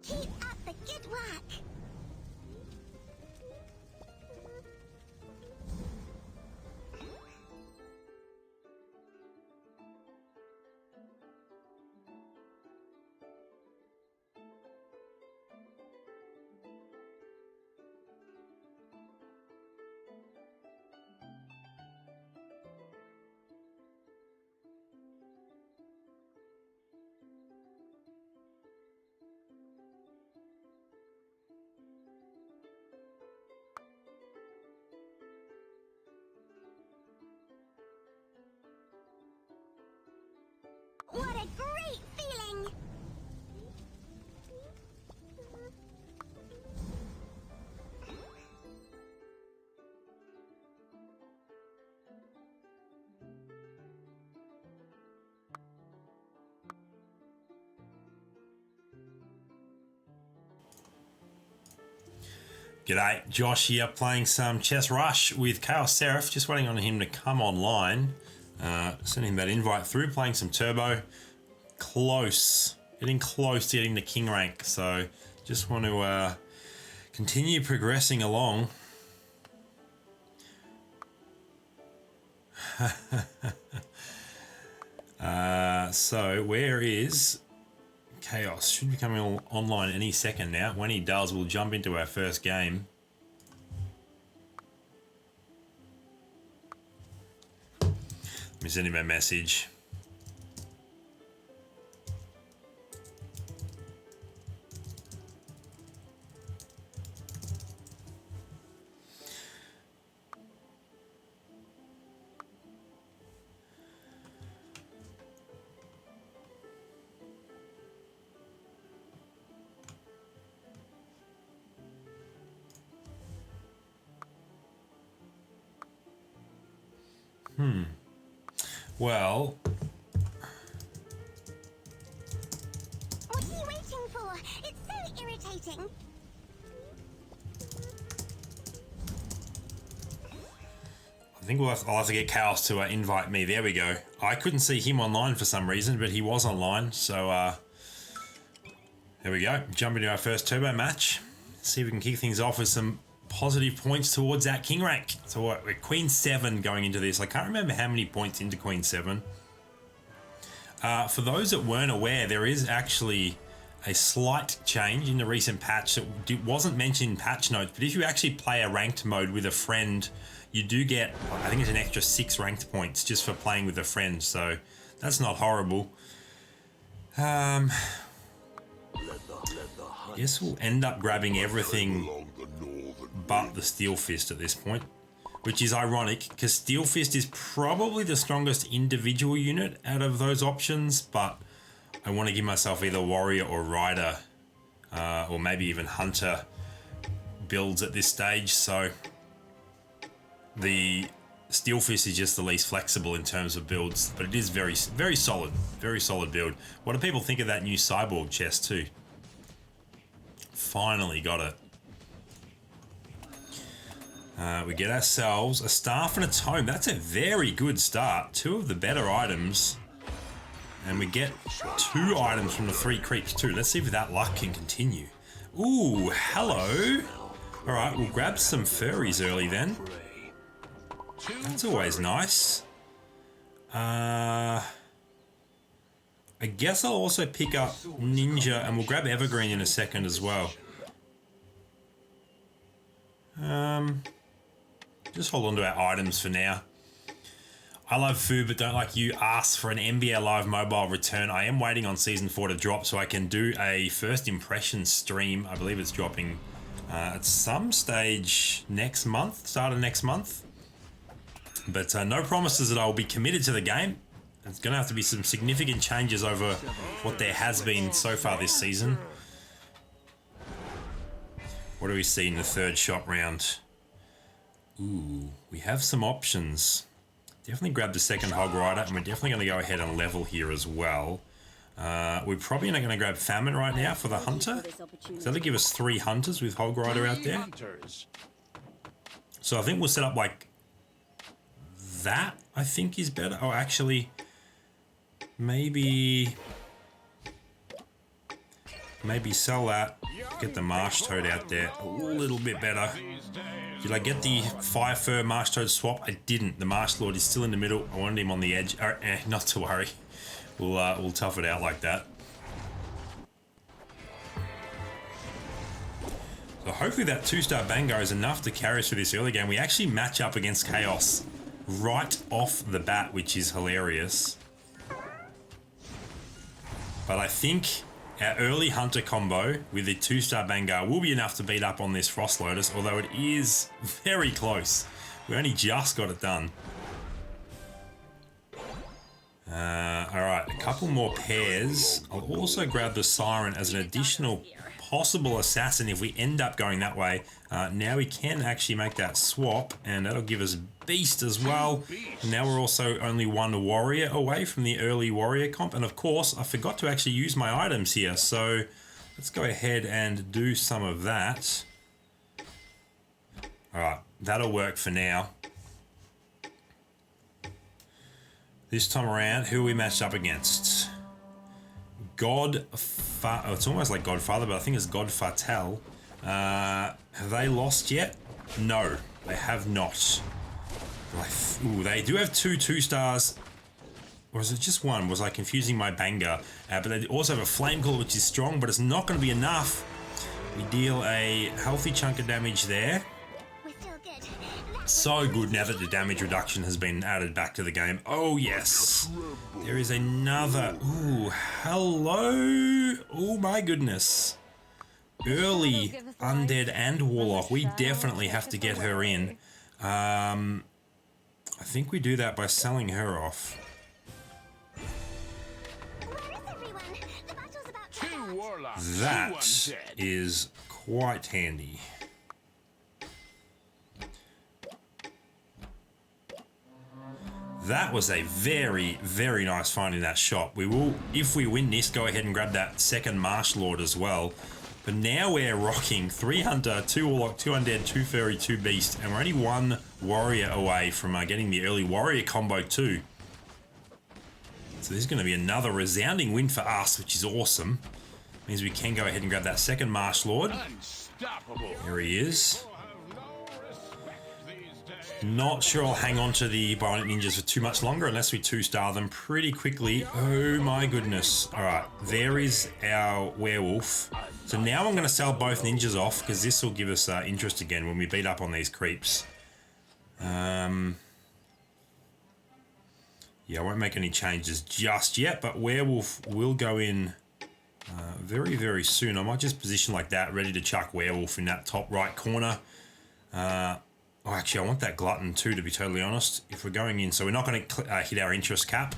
Keep up the good work. What a great feeling! G'day, Josh here playing some Chess Rush with Chaos Seraph. Just waiting on him to come online. Sending that invite through, playing some Turbo. Getting close to getting the King rank. So just want to continue progressing along. So where is Chaos? Should be coming online any second now. When he does, we'll jump into our first game. Let me send him a message. Well, What are you waiting for? It's so irritating. I think I'll have to get Chaos to invite me. There we go. I couldn't see him online for some reason, but he was online. So there we go. Jump into our first Turbo match. See if we can kick things off with some positive points towards that King rank. So what, we're Queen 7 going into this. I can't remember how many points into Queen 7. For those that weren't aware, there is actually a slight change in the recent patch that wasn't mentioned in patch notes, but if you actually play a ranked mode with a friend, you do get, I think it's an extra 6 ranked points just for playing with a friend, so that's not horrible. Guess we'll end up grabbing everything but the Steel Fist at this point, which is ironic because Steel Fist is probably the strongest individual unit out of those options, but I want to give myself either Warrior or Rider, or maybe even Hunter builds at this stage, so the Steel Fist is just the least flexible in terms of builds, but it is very solid build. What do people think of that new Cyborg chest too? Finally got it. We get ourselves a staff and a tome. That's a very good start. 2 of the better items. And we get 2 items from the 3 creeps too. Let's see if that luck can continue. Ooh, hello. All right, we'll grab some furries early then. That's always nice. I guess I'll also pick up Ninja, and we'll grab Evergreen in a second as well. Just hold on to our items for now. I love food, but don't like you ask for an NBA Live mobile return. I am waiting on Season 4 to drop so I can do a first impression stream. I believe it's dropping at some stage next month, start of next month. But no promises that I will be committed to the game. There's going to have to be some significant changes over what there has been so far this season. What do we see in the 3rd shop round? Ooh, we have some options. Definitely grab the 2nd Hog Rider, and we're definitely going to go ahead and level here as well. We're probably not going to grab Famine right now for the Hunter. So that'll give us 3 Hunters with Hog Rider out there. So I think we'll set up like that, I think is better. Oh, actually, maybe Maybe sell that. Get the marsh toad out there a little bit better. Did I get the fire fur marsh toad swap? I didn't. The marsh lord is still in the middle. I wanted him on the edge. Not to worry. We'll tough it out like that. So hopefully that 2-star Bango is enough to carry us through this early game. We actually match up against Chaos right off the bat, which is hilarious. But I think our early Hunter combo with the 2-star Bango will be enough to beat up on this Frost Lotus, although it is very close. We only just got it done. Alright, a couple more pairs. I'll also grab the Siren as an additional possible assassin if we end up going that way. Now we can actually make that swap, and that'll give us Beast as well. And now we're also only one warrior away from the early warrior comp. And of course, I forgot to actually use my items here. So let's go ahead and do some of that. Alright, that'll work for now. This time around, who are we matched up against? Oh, it's almost like Godfather, but I think it's Godfatel. Have they lost yet? No, they have not. Ooh, they do have 2-2-stars. Or is it just one? Was I confusing my banger? But they also have a Flame Call, which is strong, but it's not going to be enough. We deal a healthy chunk of damage there. We're still good. So good now that the damage reduction has been added back to the game. Oh, yes. There is another. Ooh, hello. Oh, my goodness. Early Undead and Warlock. We definitely have to get her in. I think we do that by selling her off. That is quite handy. That was a very, very nice find in that shop. We will, if we win this, go ahead and grab that second Marsh Lord as well. But now we're rocking 3 Hunter, 2 Warlock, 2 Undead, 2 Furry, 2 Beast, and we're only 1 Warrior away from getting the early Warrior combo too. So this is going to be another resounding win for us, which is awesome. Means we can go ahead and grab that second Marsh Lord. There he is. Not sure I'll hang on to the Bionic Ninjas for too much longer unless we 2-star them pretty quickly. Oh my goodness. Alright, there is our werewolf. So now I'm going to sell both ninjas off because this will give us interest again when we beat up on these creeps. Yeah, I won't make any changes just yet, but werewolf will go in very, very soon. I might just position like that, ready to chuck werewolf in that top right corner. Oh, actually, I want that glutton too, to be totally honest. If we're going in, so we're not going to hit our interest cap.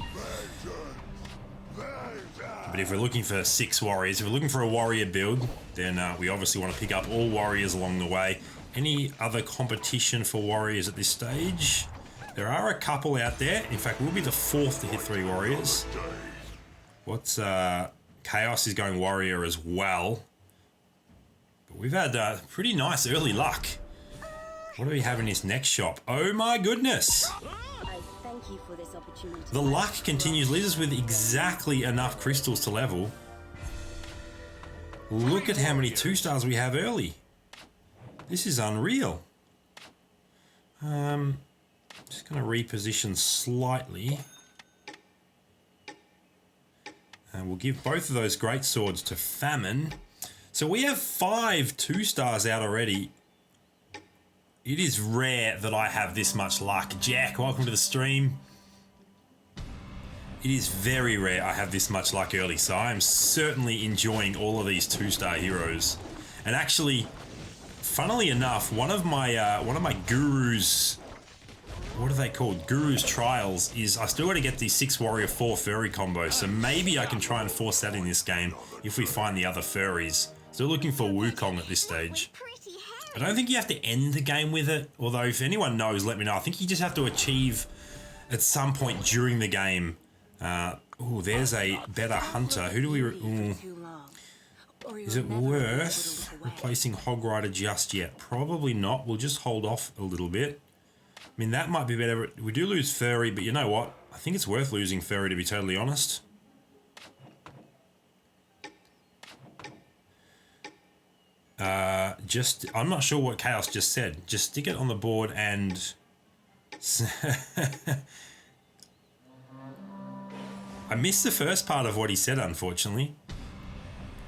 But if we're looking for 6 warriors, if we're looking for a warrior build, then we obviously want to pick up all warriors along the way. Any other competition for warriors at this stage? There are a couple out there. In fact, we'll be the 4th to hit 3 warriors. What's Chaos is going warrior as well. But we've had pretty nice early luck. What do we have in this next shop? Oh my goodness! I thank you for this opportunity. The luck continues, leaves us with exactly enough crystals to level. Look at how many 2-stars we have early. This is unreal. Just going to reposition slightly. And we'll give both of those great swords to Famine. So we have 5 2-stars out already. It is rare that I have this much luck. Jack, welcome to the stream. It is very rare I have this much luck early, so I am certainly enjoying all of these 2-star heroes. And actually, funnily enough, one of my gurus, what are they called? Gurus trials is I still got to get the 6 warrior 4 furry combo, so maybe I can try and force that in this game if we find the other furries. Still looking for Wukong at this stage. I don't think you have to end the game with it, although if anyone knows, let me know. I think you just have to achieve at some point during the game. Oh, there's a better hunter. Who do we... Is it worth replacing Hog Rider just yet? Probably not. We'll just hold off a little bit. I mean, that might be better. We do lose Furry, but you know what? I think it's worth losing Furry, to be totally honest. I'm not sure what Chaos just said. Just stick it on the board and... I missed the first part of what he said, unfortunately.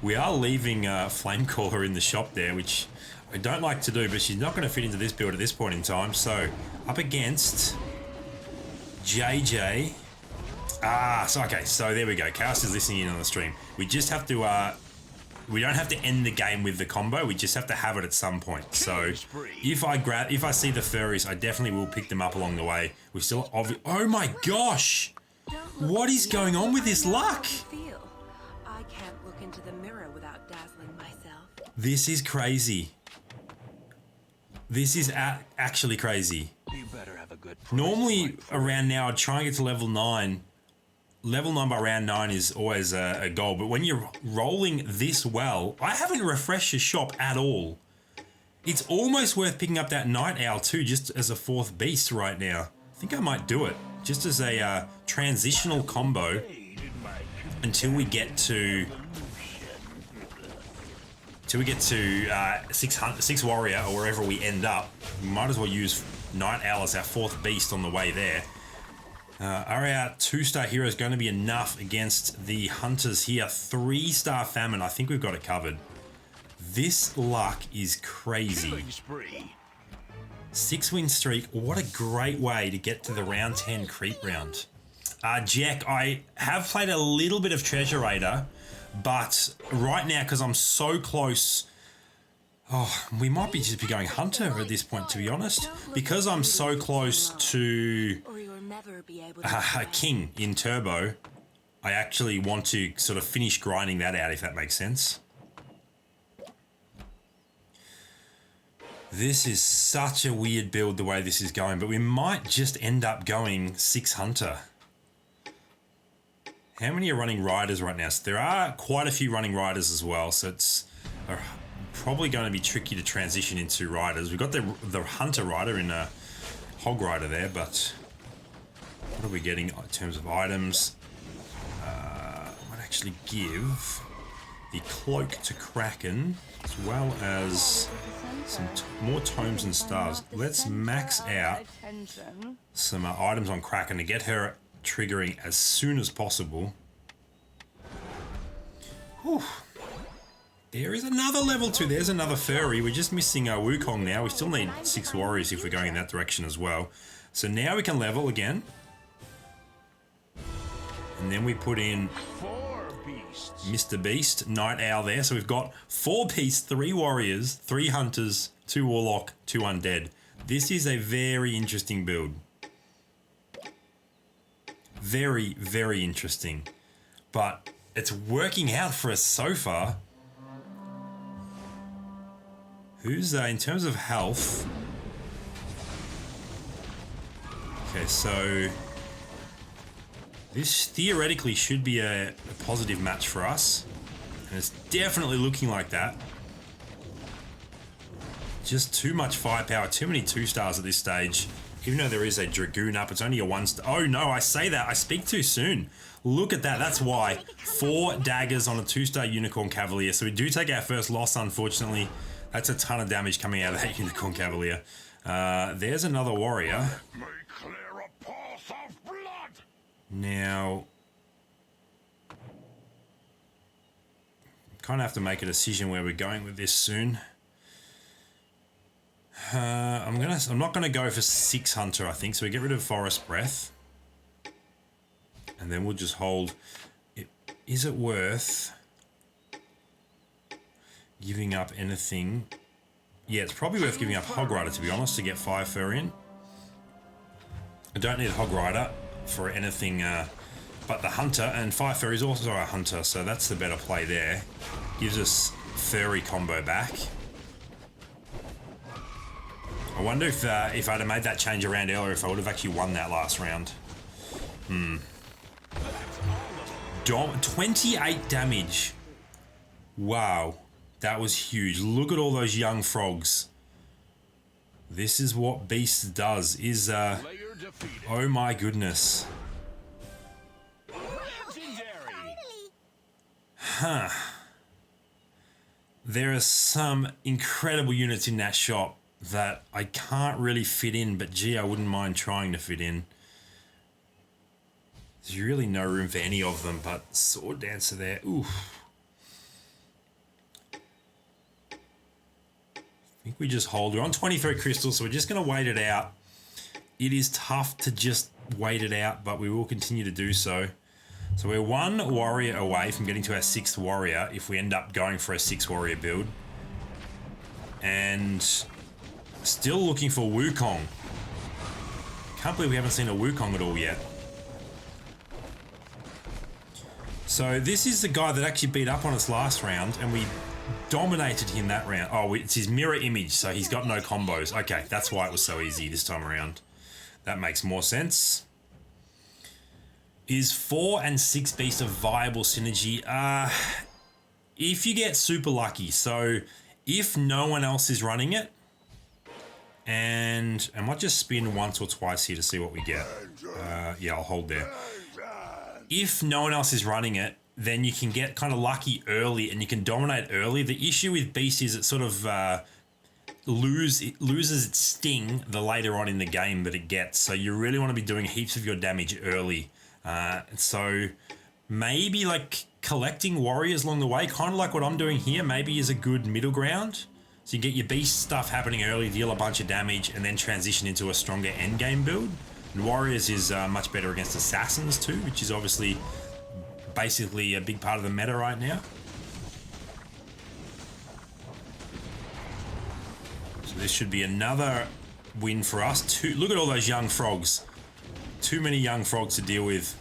We are leaving Flamecaller in the shop there, which I don't like to do, but she's not going to fit into this build at this point in time. So, up against JJ. So there we go. Chaos is listening in on the stream. We just have to... we don't have to end the game with the combo. We just have to have it at some point. So if I see the furries, I definitely will pick them up along the way. We still oh my gosh! What is going on with this luck? I can't look into the mirror without dazzling myself. This is crazy. This is actually crazy. You better have a good Normally around now I'd try and get to level 9. Level 9 by round 9 is always a goal, but when you're rolling this well, I haven't refreshed the shop at all. It's almost worth picking up that Night Owl too, just as a 4th beast right now. I think I might do it, just as a transitional combo until we get to... six warrior or wherever we end up. We might as well use Night Owl as our 4th beast on the way there. Are our 2-star heroes going to be enough against the hunters here? 3-star famine. I think we've got it covered. This luck is crazy. 6-win streak. What a great way to get to the round 10 creep round. Jack, I have played a little bit of Treasure Raider, but right now, because I'm so close... Oh, we might just be going Hunter at this point, to be honest. Because I'm so close to King in Turbo, I actually want to sort of finish grinding that out, if that makes sense. This is such a weird build the way this is going, but we might just end up going 6 Hunter. How many are running Riders right now? So there are quite a few running Riders as well, so it's... probably going to be tricky to transition into riders. We've got the Hunter Rider in a Hog Rider there, but what are we getting in terms of items? I might actually give the Cloak to Kraken, as well as some more Tomes and Stars. Let's max out some items on Kraken to get her triggering as soon as possible. Whew. There is another level 2. There's another furry. We're just missing our Wukong now. We still need 6 warriors if we're going in that direction as well. So now we can level again. And then we put in Mr. Beast, Night Owl there. So we've got 4 beasts, 3 warriors, 3 hunters, 2 warlock, 2 undead. This is a very interesting build. Very, very interesting. But it's working out for us so far. Who's in terms of health? Okay, so this theoretically should be a positive match for us, and it's definitely looking like that. Just too much firepower, too many 2-stars at this stage. Even though there is a Dragoon up, it's only a 1-star. Oh no, I say that, I speak too soon. Look at that, that's why. 4 daggers on a 2-star Unicorn Cavalier. So we do take our first loss, unfortunately. That's a ton of damage coming out of that Unicorn Cavalier. There's another warrior. Now, kind of have to make a decision where we're going with this soon. I'm not gonna go for 6 Hunter, I think. So we get rid of Forest Breath, and then we'll just hold. Is it worth giving up anything? Yeah, it's probably worth giving up Hog Rider, to be honest, to get 5 Furrian. I don't need Hog Rider for anything but the Hunter, and 5 Furry is also a Hunter, so that's the better play there. Gives us Furry combo back. I wonder if I'd have made that change around earlier, if I would have actually won that last round. 28 damage. Wow. That was huge. Look at all those young frogs. This is what Beast does. Oh my goodness. Huh. There are some incredible units in that shop that I can't really fit in, but gee, I wouldn't mind trying to fit in. There's really no room for any of them, but Sword Dancer there, oof. I think we just hold. We're on 23 crystals, so we're just going to wait it out. It is tough to just wait it out, but we will continue to do so. So we're one warrior away from getting to our 6th warrior if we end up going for a 6 warrior build. And still looking for Wukong. Can't believe we haven't seen a Wukong at all yet. So this is the guy that actually beat up on us last round, and we dominated him that round. Oh, it's his mirror image, so he's got no combos. Okay, that's why it was so easy this time around. That makes more sense. Is 4 and 6 Beast a viable synergy? If you get super lucky. So if no one else is running it, and I might just spin once or twice here to see what we get. Yeah, I'll hold there. If no one else is running it, then you can get kind of lucky early and you can dominate early. The issue with Beast is it sort of loses its sting the later on in the game that it gets. So you really want to be doing heaps of your damage early. So maybe like collecting warriors along the way, kind of like what I'm doing here, maybe is a good middle ground. So you get your Beast stuff happening early, deal a bunch of damage, and then transition into a stronger endgame build. And Warriors is much better against Assassins too, which is obviously basically a big part of the meta right now. So this should be another win for us. Look at all those young frogs. Too many young frogs to deal with.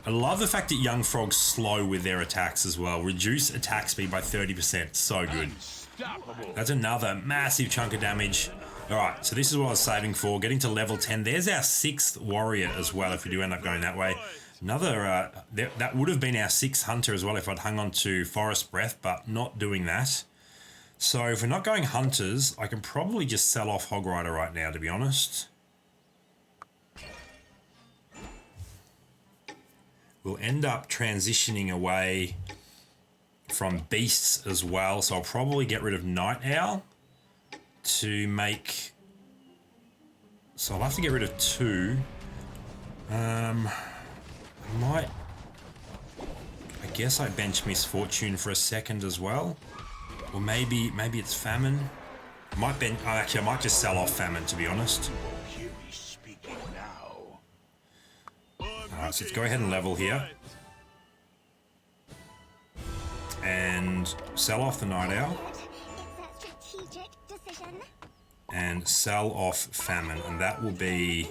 I love the fact that young frogs slow with their attacks as well. Reduce attack speed by 30%. So good. That's another massive chunk of damage. Alright, so this is what I was saving for. Getting to level 10. There's our 6th warrior as well if we do end up going that way. Another, that would have been our 6th hunter as well if I'd hung on to Forest Breath, but not doing that. So if we're not going hunters, I can probably just sell off Hog Rider right now, to be honest. We'll end up transitioning away from beasts as well, so I'll probably get rid of Night Owl to make... So I'll have to get rid of 2. I guess I bench Misfortune for a second as well. Or maybe it's Famine. I might just sell off Famine, to be honest. Alright, so let's go ahead and level here. And sell off the Night Owl. And sell off Famine. And that will be...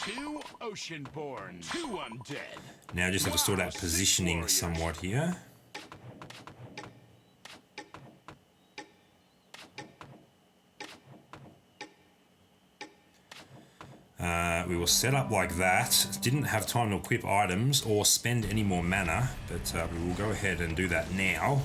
2 Oceanborn, 2 undead. Now I just have to sort out positioning somewhat here. We will set up like that. Didn't have time to equip items or spend any more mana, but we will go ahead and do that now.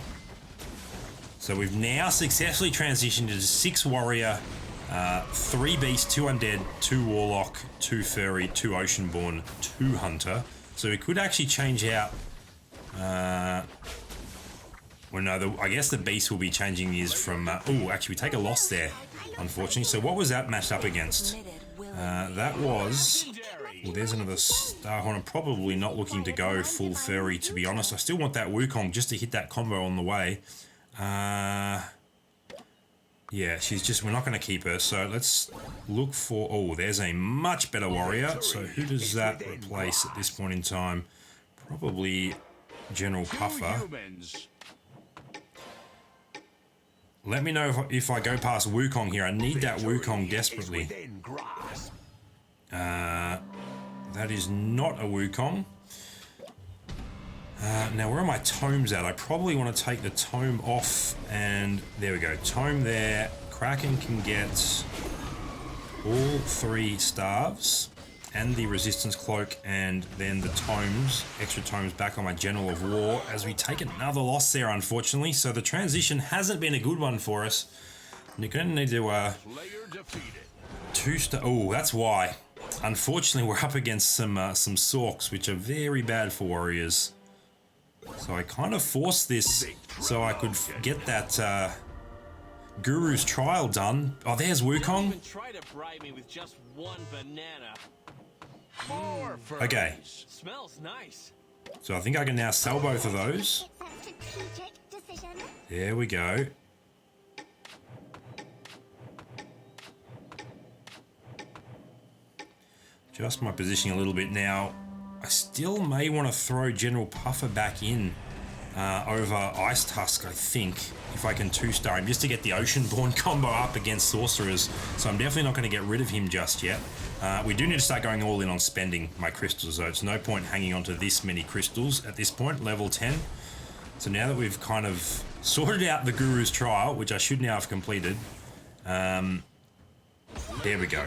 So we've now successfully transitioned to 6 warrior, 3 beast, 2 undead, 2 warlock, 2 furry, 2 oceanborn, 2 hunter. So we could actually change out... well, no, I guess the beast will be changing these from... oh, actually, we take a loss there, unfortunately. So what was that matched up against? That was... Well, there's another Starhorn. I'm probably not looking to go full furry, to be honest. I still want that Wukong just to hit that combo on the way. Yeah, she's just... We're not going to keep her, so let's look for... Oh, there's a much better warrior. So who does that replace at this point in time? Probably General Puffer. Let me know if I go past Wukong here. I need that Wukong desperately. That is not a Wukong. Now, where are my tomes at? I probably want to take the tome off, and there we go. Tome there. Kraken can get all 3 staves and the resistance cloak, and then the tomes, extra tomes back on my General of War as we take another loss there, unfortunately. So the transition hasn't been a good one for us. You're going to need to 2-star. Oh, that's why. Unfortunately, we're up against some Sorks, which are very bad for warriors. So I kind of forced this so I could get that Guru's trial done. Oh, there's Wukong. Even try to bribe me with just one banana. More furs. Okay, Smells nice. so I think I can now sell both of those. It's a strategic decision. There we go. Adjust my positioning a little bit now. I still may want to throw General Puffer back in over Ice Tusk, I think, if I can 2-star him, just to get the Oceanborn combo up against Sorcerers. So I'm definitely not going to get rid of him just yet. We do need to start going all in on spending my crystals, though. It's no point hanging on to this many crystals at this point, level 10. So now that we've kind of sorted out the Guru's trial, which I should now have completed, there we go.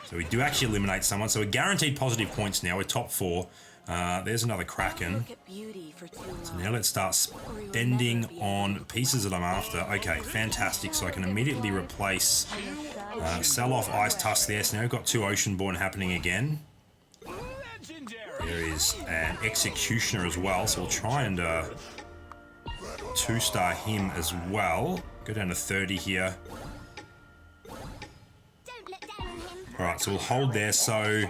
So we do actually eliminate someone. So we're guaranteed positive points now. We're top 4. There's another Kraken. Look at beauty for too long. So now let's start spending on pieces that I'm after. Okay, fantastic. So I can immediately replace, sell off Ice Tusk there. So now we've got 2 Oceanborn happening again. There is an Executioner as well. So we'll try and 2-star him as well. Go down to 30 here. Don't let down on him. All right, so we'll hold there. So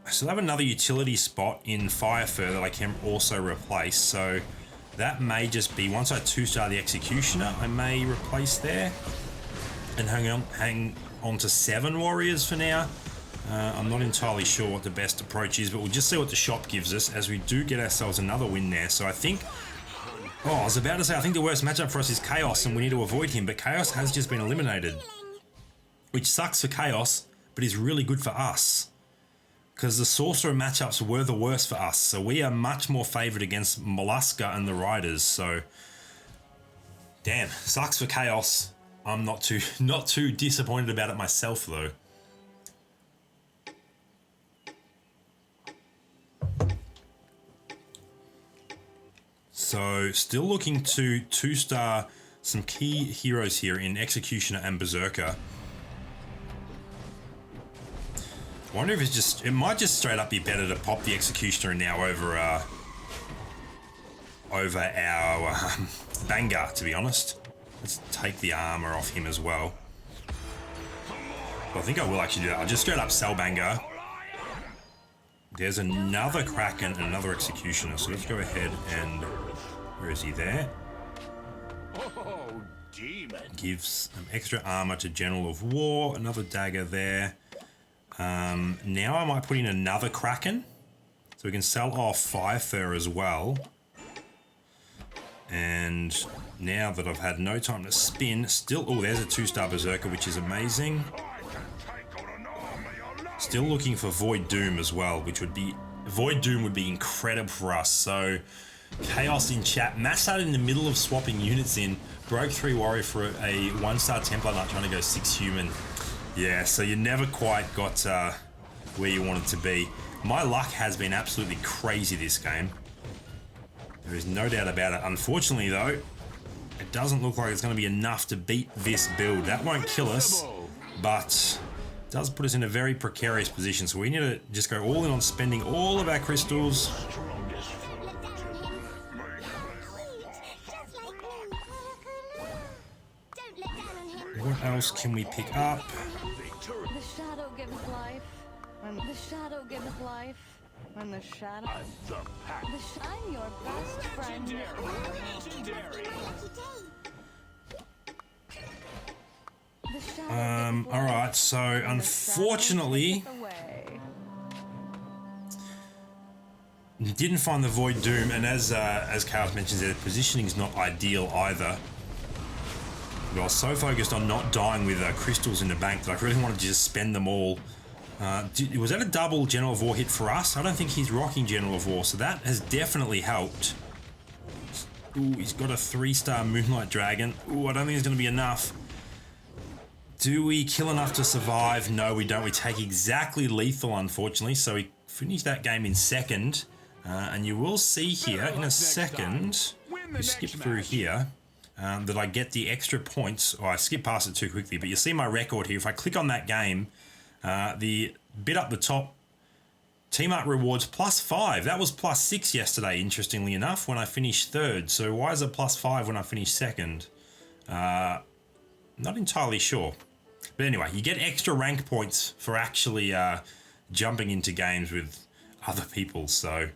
I still have another utility spot in Fire Fur that I can also replace. So that may just be, once I 2-star the Executioner, I may replace there and hang on to 7 warriors for now. I'm not entirely sure what the best approach is, but we'll just see what the shop gives us as we do get ourselves another win there. So I think, I was about to say, I think the worst matchup for us is Chaos and we need to avoid him, but Chaos has just been eliminated, which sucks for Chaos, but is really good for us because the Sorcerer matchups were the worst for us. So we are much more favored against Mollusca and the Riders. So damn, sucks for Chaos. I'm not too disappointed about it myself though. So still looking to 2-star some key heroes here in Executioner and Berserker. I wonder if it's just, it might just straight up be better to pop the Executioner now over our Bangar, to be honest. Let's take the armor off him as well. But I think I will actually do that. I'll just straight up sell Bangar. There's another Kraken and another Executioner, so let's go ahead and... Where is he there? Oh, demon. Gives some extra armor to General of War, another dagger there. Now I might put in another Kraken, so we can sell off Fire Fur as well. And now that I've had no time to spin, still... Oh, there's a 2-star Berserker, which is amazing. Still looking for Void Doom as well, which would be... Void Doom would be incredible for us. So, Chaos in chat. Mass out in the middle of swapping units in. Broke 3 Warrior for a 1-star Templar Knight trying to go 6 Human. Yeah, so you never quite got where you wanted to be. My luck has been absolutely crazy this game. There is no doubt about it. Unfortunately, though, it doesn't look like it's going to be enough to beat this build. That won't kill us, but... does put us in a very precarious position, so we need to just go all in on spending all of our crystals. What else can we pick up? The shadow gives life. When the shadow gives life. When the shadow... I'm your best friend. Alright, so unfortunately didn't find the Void Doom, and as Chaos mentions there, the positioning is not ideal either. But I was so focused on not dying with crystals in the bank that I really wanted to just spend them all. Was that a double General of War hit for us? I don't think he's rocking General of War, so that has definitely helped. Ooh, he's got a 3-star Moonlight Dragon. Ooh, I don't think it's going to be enough. Do we kill enough to survive? No, we don't. We take exactly lethal, unfortunately. So we finish that game in second. And you will see here in a second, we skip through here, that I get the extra points. Oh, I skip past it too quickly, but you see my record here. If I click on that game, the bit up the top Team Art rewards +5. That was +6 yesterday, interestingly enough, when I finished third. So why is it +5 when I finished second? Not entirely sure. But anyway, you get extra rank points for actually jumping into games with other people. So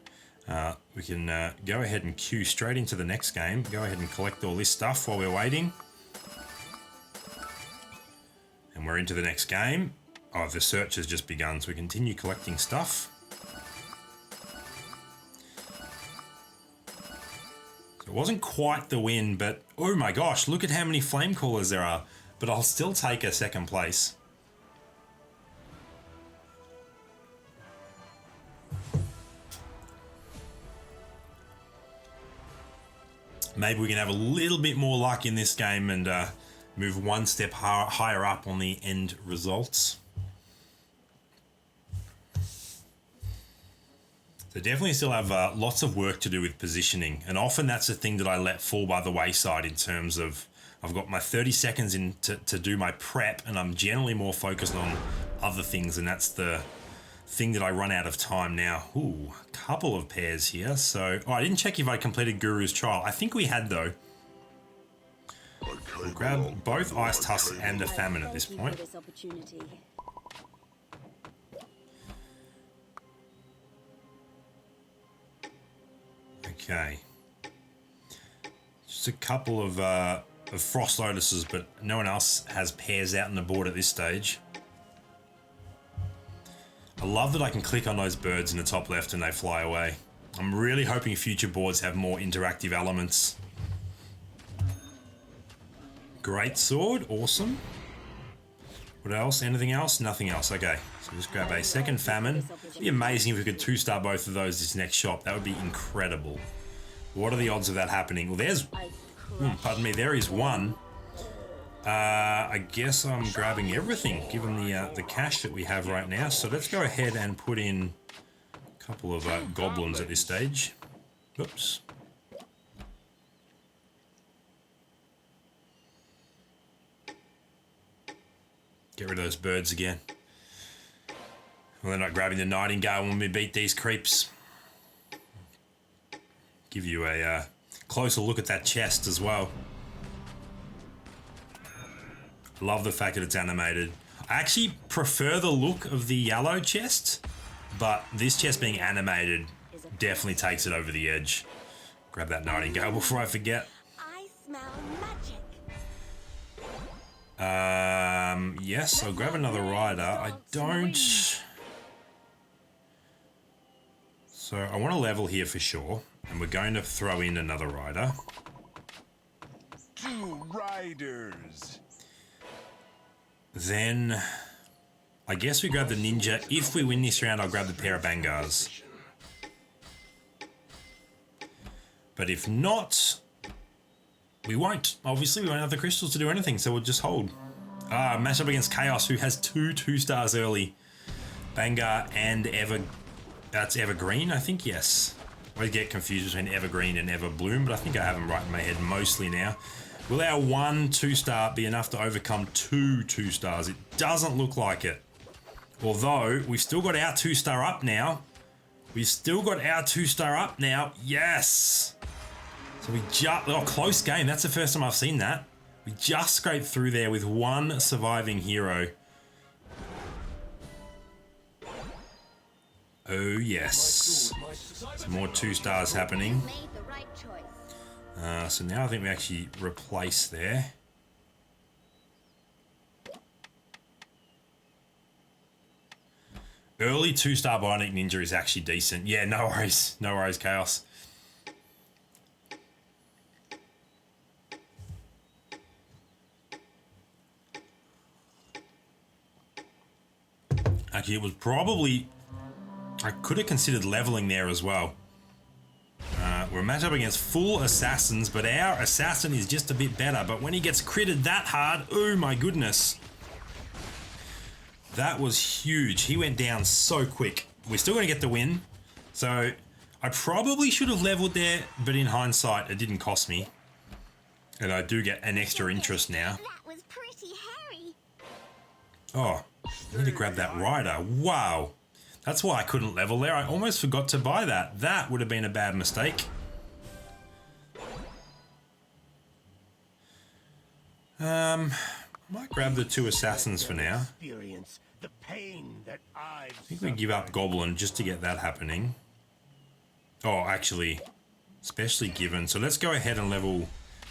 we can go ahead and queue straight into the next game. Go ahead and collect all this stuff while we're waiting. And we're into the next game. Oh, the search has just begun, so we continue collecting stuff. So it wasn't quite the win, but oh my gosh, look at how many flame callers there are. But I'll still take a second place. Maybe we can have a little bit more luck in this game and move one step higher up on the end results. So definitely still have lots of work to do with positioning, and often that's the thing that I let fall by the wayside in terms of I've got my 30 seconds in to do my prep, and I'm generally more focused on other things, and that's the thing that I run out of time now. Ooh, a couple of pairs here. So I didn't check if I completed Guru's trial. I think we had though. We'll grab both Ice Tusk and the Famine at this point. Okay. Just a couple of Frost Lotuses, but no one else has pairs out on the board at this stage. I love that I can click on those birds in the top left and they fly away. I'm really hoping future boards have more interactive elements. Great sword, awesome. What else? Anything else? Nothing else. Okay, so just grab a second Famine. It'd be amazing if we could 2-star both of those this next shop. That would be incredible. What are the odds of that happening? Well, there's, pardon me, there is one. I guess I'm grabbing everything given the cash that we have right now. So let's go ahead and put in a couple of goblins at this stage. Oops. Get rid of those birds again. Well, they're not grabbing the Nightingale when we beat these creeps. Give you a closer look at that chest as well. Love the fact that it's animated. I actually prefer the look of the yellow chest, but this chest being animated definitely takes it over the edge. Grab that Nightingale before I forget. I smell magic. Yes, I'll grab another rider. I don't... So I want to level here for sure, and we're going to throw in another rider. 2 riders. Then I guess we grab the ninja. If we win this round, I'll grab the pair of Bangars. But if not, we won't. Obviously, we won't have the crystals to do anything, so we'll just hold. Match up against Chaos, who has 2 stars early. Bangar and that's Evergreen, I think, yes. I get confused between Evergreen and Everbloom, but I think I have them right in my head mostly now. Will our 1 2-star be enough to overcome 2 2-stars? It doesn't look like it. Although, we've still got our 2-star up now. Yes! So we just... Oh, close game. That's the first time I've seen that. We just scraped through there with 1 surviving hero. Oh, yes. Some more 2-stars happening. So now I think we actually replace there. Early 2-star Bionic Ninja is actually decent. Yeah, no worries. No worries, Chaos. Actually, it was probably... I could have considered leveling there as well. We're matched up against full assassins, but our assassin is just a bit better. But when he gets critted that hard, oh my goodness. That was huge. He went down so quick. We're still going to get the win. So I probably should have leveled there, but in hindsight, it didn't cost me. And I do get an extra interest now. That was pretty hairy. Oh, I need to grab that rider. Wow. That's why I couldn't level there. I almost forgot to buy that. That would have been a bad mistake. Might grab the 2 assassins for now. Experience the pain that I've I think we give up Goblin just to get that happening. Oh, actually, especially given. So let's go ahead and level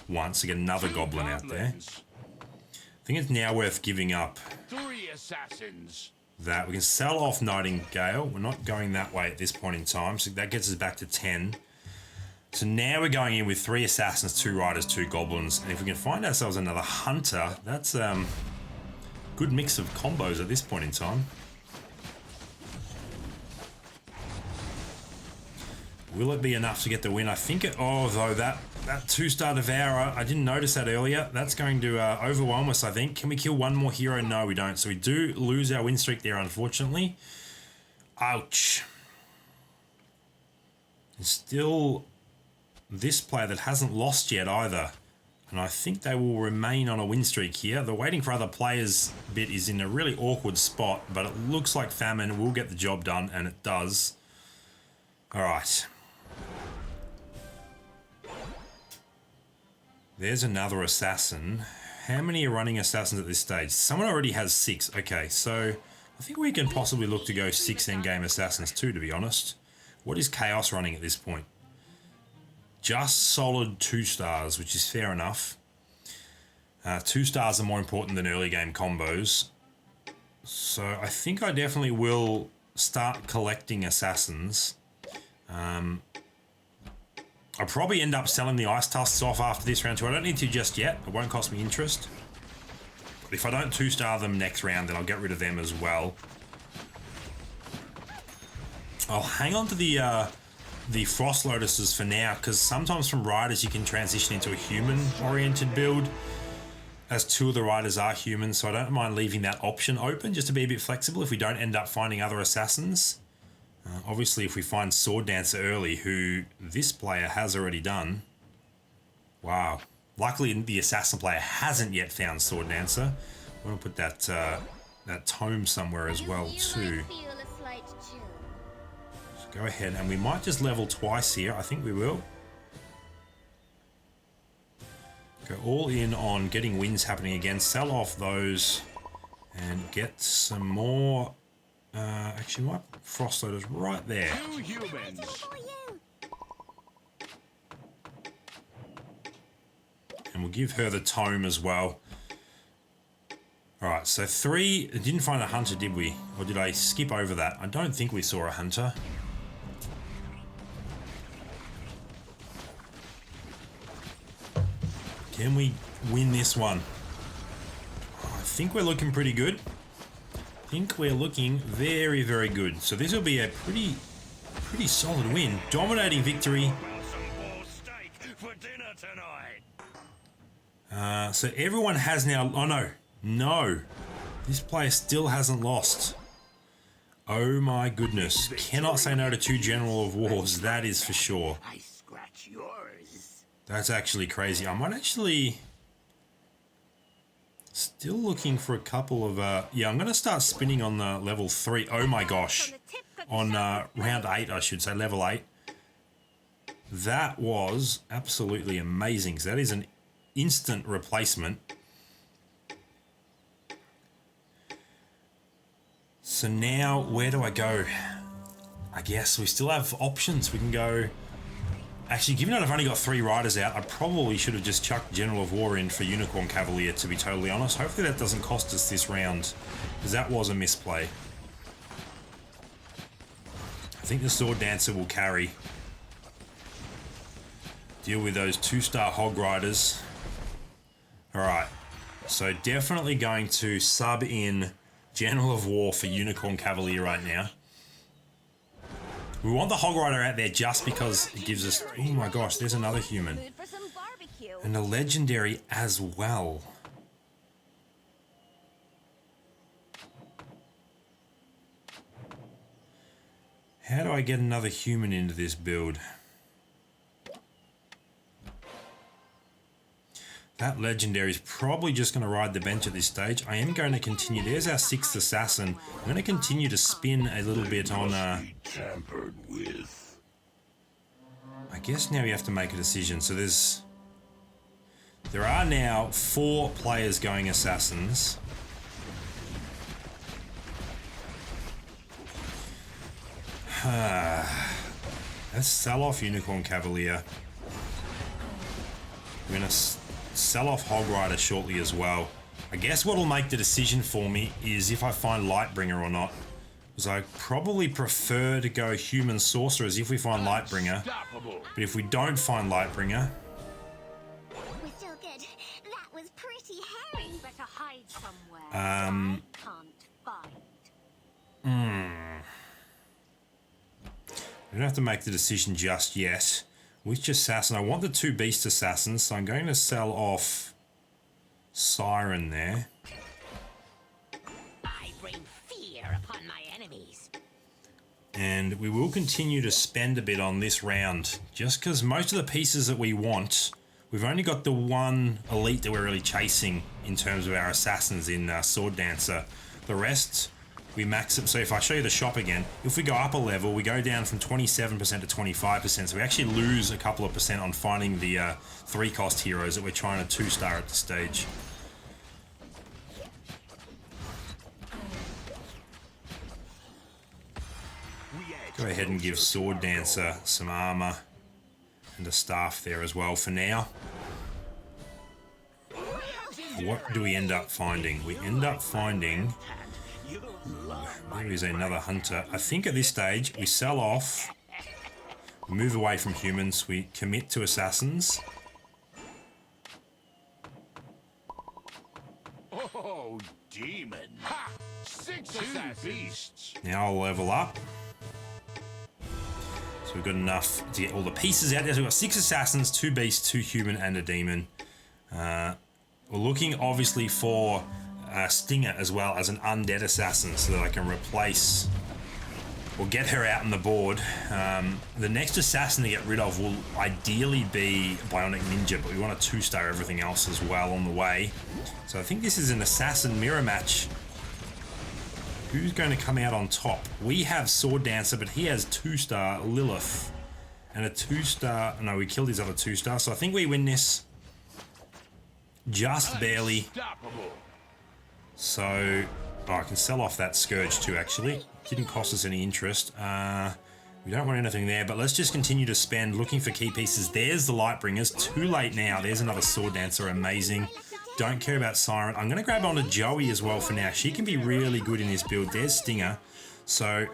once to get another Goblin out there. I think it's now worth giving up 3 assassins. that. We can sell off Nightingale. We're not going that way at this point in time, so that gets us back to 10. So now we're going in with 3 assassins, 2 riders, 2 goblins, and if we can find ourselves another hunter, that's good mix of combos at this point in time. Will it be enough to get the win? I think it. Oh, though that 2-star Devourer, I didn't notice that earlier. That's going to overwhelm us, I think. Can we kill one more hero? No, we don't. So we do lose our win streak there, unfortunately. Ouch. And still, this player that hasn't lost yet either. And I think they will remain on a win streak here. The waiting for other players bit is in a really awkward spot, but it looks like Famine will get the job done, and it does. All right. There's another assassin. How many are running assassins at this stage? Someone already has 6. Okay, so I think we can possibly look to go 6 endgame assassins too, to be honest. What is Chaos running at this point? Just solid 2 stars, which is fair enough. 2 stars are more important than early game combos. So I think I definitely will start collecting assassins. I'll probably end up selling the ice tusks off after this round too. I don't need to just yet. It won't cost me interest. But if I don't 2-star them next round, then I'll get rid of them as well. I'll hang on to the Frost Lotuses for now, because sometimes from riders you can transition into a human-oriented build, as 2 of the riders are human, so I don't mind leaving that option open just to be a bit flexible if we don't end up finding other assassins. Obviously, if we find Sword Dancer early, who this player has already done. Wow. Luckily, the assassin player hasn't yet found Sword Dancer. I'm going to put that tome somewhere as well, too. So go ahead, and we might just level twice here. I think we will. Go all in on getting wins happening again. Sell off those and get some more... actually, my Frost Lotus right there. 2 humans. And we'll give her the tome as well. Alright, so 3... Didn't find a hunter, did we? Or did I skip over that? I don't think we saw a hunter. Can we win this one? I think we're looking pretty good. I think we're looking very, very good. So this will be a pretty solid win. Dominating victory. So everyone has now... Oh, no. No. This player still hasn't lost. Oh, my goodness. Cannot say no to 2 General of Wars. That is for sure. I scratch yours. That's actually crazy. I might actually... Still looking for a couple of... yeah, I'm going to start spinning on the level 3. Oh my gosh. On round 8, I should say. Level 8. That was absolutely amazing. So that is an instant replacement. So now, where do I go? I guess we still have options. We can go... Actually, given that I've only got 3 riders out, I probably should have just chucked General of War in for Unicorn Cavalier, to be totally honest. Hopefully that doesn't cost us this round, because that was a misplay. I think the Sword Dancer will carry. Deal with those 2-star Hog Riders. Alright, so definitely going to sub in General of War for Unicorn Cavalier right now. We want the Hog Rider out there just because it gives us... Oh my gosh, there's another human. And a legendary as well. How do I get another human into this build? That legendary is probably just going to ride the bench at this stage. I am going to continue. There's our 6th assassin. I'm going to continue to spin a little bit on... Tampered with. I guess now we have to make a decision. So there are now 4 players going assassins. Let's sell off Unicorn Cavalier. We're going to sell off Hog Rider shortly as well. I guess what will make the decision for me is if I find Lightbringer or not. Because I probably prefer to go Human Sorcerers if we find Lightbringer. But if we don't find Lightbringer... We're still good. That was pretty hairy. Better hide somewhere. Um... I can't find. We don't have to make the decision just yet. Which assassin? I want the 2 beast assassins, so I'm going to sell off Siren there. I bring fear upon my enemies. And we will continue to spend a bit on this round, just because most of the pieces that we want, we've only got the 1 elite that we're really chasing in terms of our assassins in Sword Dancer. The rest... we max it. So if I show you the shop again, if we go up a level, we go down from 27% to 25%. So we actually lose a couple of percent on finding the 3-cost heroes that we're trying to 2-star at this stage. Go ahead and give Sword Dancer some armor and a staff there as well for now. What do we end up finding? We end up finding... there is another hunter. I think at this stage we sell off, we move away from humans, we commit to assassins. Oh, demon. Ha! 6 beasts. Now I'll level up. So we've got enough to get all the pieces out there. So we've got 6 assassins, 2 beasts, 2 human and a demon. We're looking obviously for Stinger as well as an undead assassin so that I can replace or get her out on the board. The next assassin to get rid of will ideally be Bionic Ninja, but we want to 2-star everything else as well on the way. So I think this is an assassin mirror match. Who's going to come out on top? We have Sword Dancer, but he has 2-star Lilith and a 2-star... no, we killed his other 2-star, so I think we win this just barely. So, oh, I can sell off that Scourge too, actually. Didn't cost us any interest. We don't want anything there, but let's just continue to spend looking for key pieces. There's the Lightbringers. Too late now. There's another Sword Dancer. Amazing. Don't care about Siren. I'm going to grab onto Joey as well for now. She can be really good in this build. There's Stinger. So,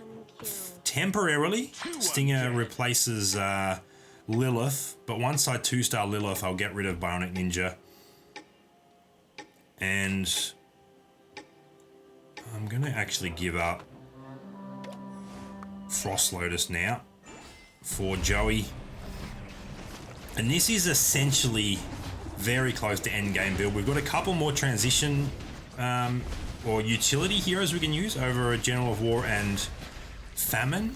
temporarily, Stinger replaces Lilith. But once I 2-star Lilith, I'll get rid of Bionic Ninja. And... I'm going to actually give up Frost Lotus now for Joey. And this is essentially very close to endgame build. We've got a couple more transition or utility heroes we can use over a General of War and Famine.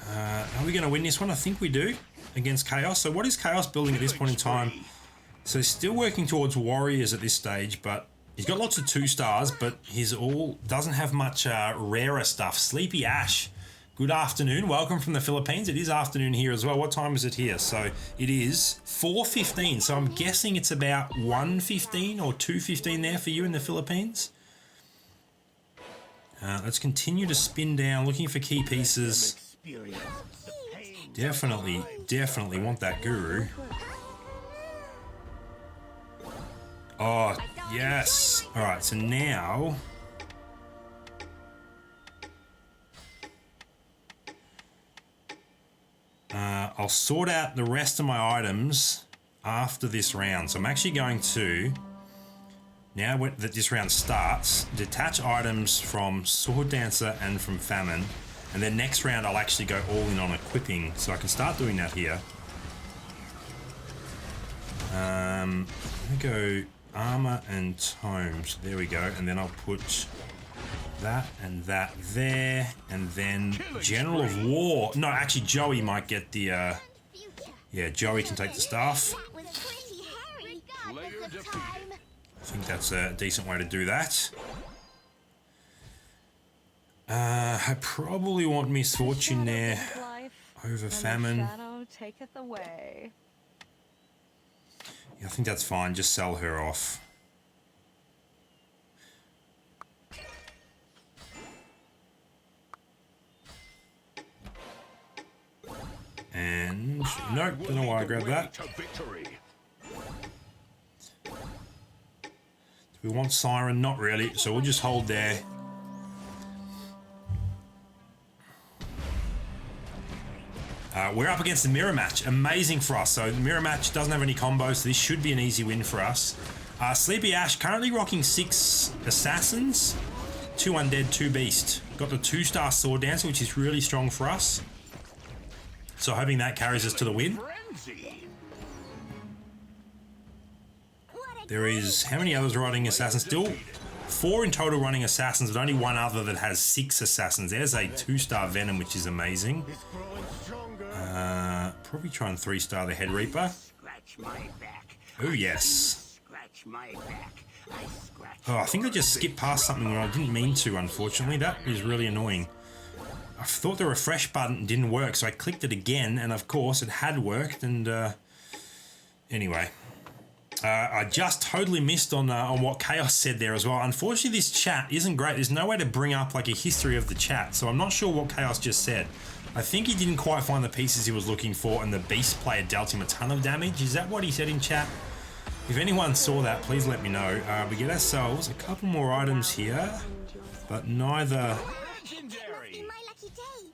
Are we going to win this one? I think we do against Chaos. So what is Chaos building at this point in time? So he's still working towards Warriors at this stage, but he's got lots of 2-stars, but he's doesn't have much rarer stuff. Sleepy Ash, good afternoon. Welcome from the Philippines. It is afternoon here as well. What time is it here? So it is 4:15. So I'm guessing it's about 1:15 or 2:15 there for you in the Philippines. Let's continue to spin down, looking for key pieces. Definitely want that Guru. Oh, yes. All right, so now... I'll sort out the rest of my items after this round. So I'm actually going to, now that this round starts, detach items from Sword Dancer and from Famine. And then next round I'll actually go all in on equipping. So I can start doing that here. I'm going to go armor and tomes. There we go. And then I'll put that and that there. And then General of War. No, actually Joey might get the... yeah, Joey can take the staff. That was pretty hairy. of time. I think that's a decent way to do that. I probably want misfortune there over famine. Shadow taketh away. Yeah, I think that's fine. Just sell her off. And nope, don't know why I grabbed that. Do we want Siren? Not really, so we'll just hold there. We're up against the mirror match. Amazing for us. So the mirror match doesn't have any combos, so this should be an easy win for us. Sleepy Ash currently rocking 6 assassins, 2 undead, 2 beast. Got the 2-star sword dancer, which is really strong for us. So hoping that carries us to the win. There is, how many others running assassins? Still 4 in total running assassins, but only one other that has 6 assassins. There's a 2-star Venom, which is amazing. Probably try and 3-star the Head Reaper. Oh, yes. Oh, I think I just skipped past something where I didn't mean to, unfortunately. That is really annoying. I thought the refresh button didn't work, so I clicked it again, and of course it had worked, and anyway. I just totally missed on what Chaos said there as well. Unfortunately, this chat isn't great. There's no way to bring up like a history of the chat, so I'm not sure what Chaos just said. I think he didn't quite find the pieces he was looking for, and the Beast player dealt him a ton of damage. Is that what he said in chat? If anyone saw that, please let me know. We get ourselves a couple more items here, but neither...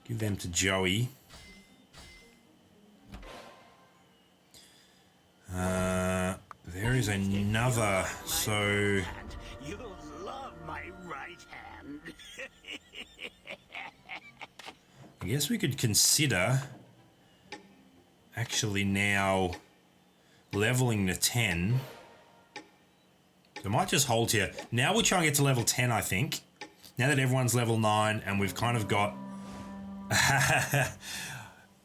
Give them to Joey. There is another, so... You'll love my right hand. I guess we could consider actually now leveling to 10. So I might just hold here. Now we'll try and get to level 10, I think. Now that everyone's level 9 and we've kind of got...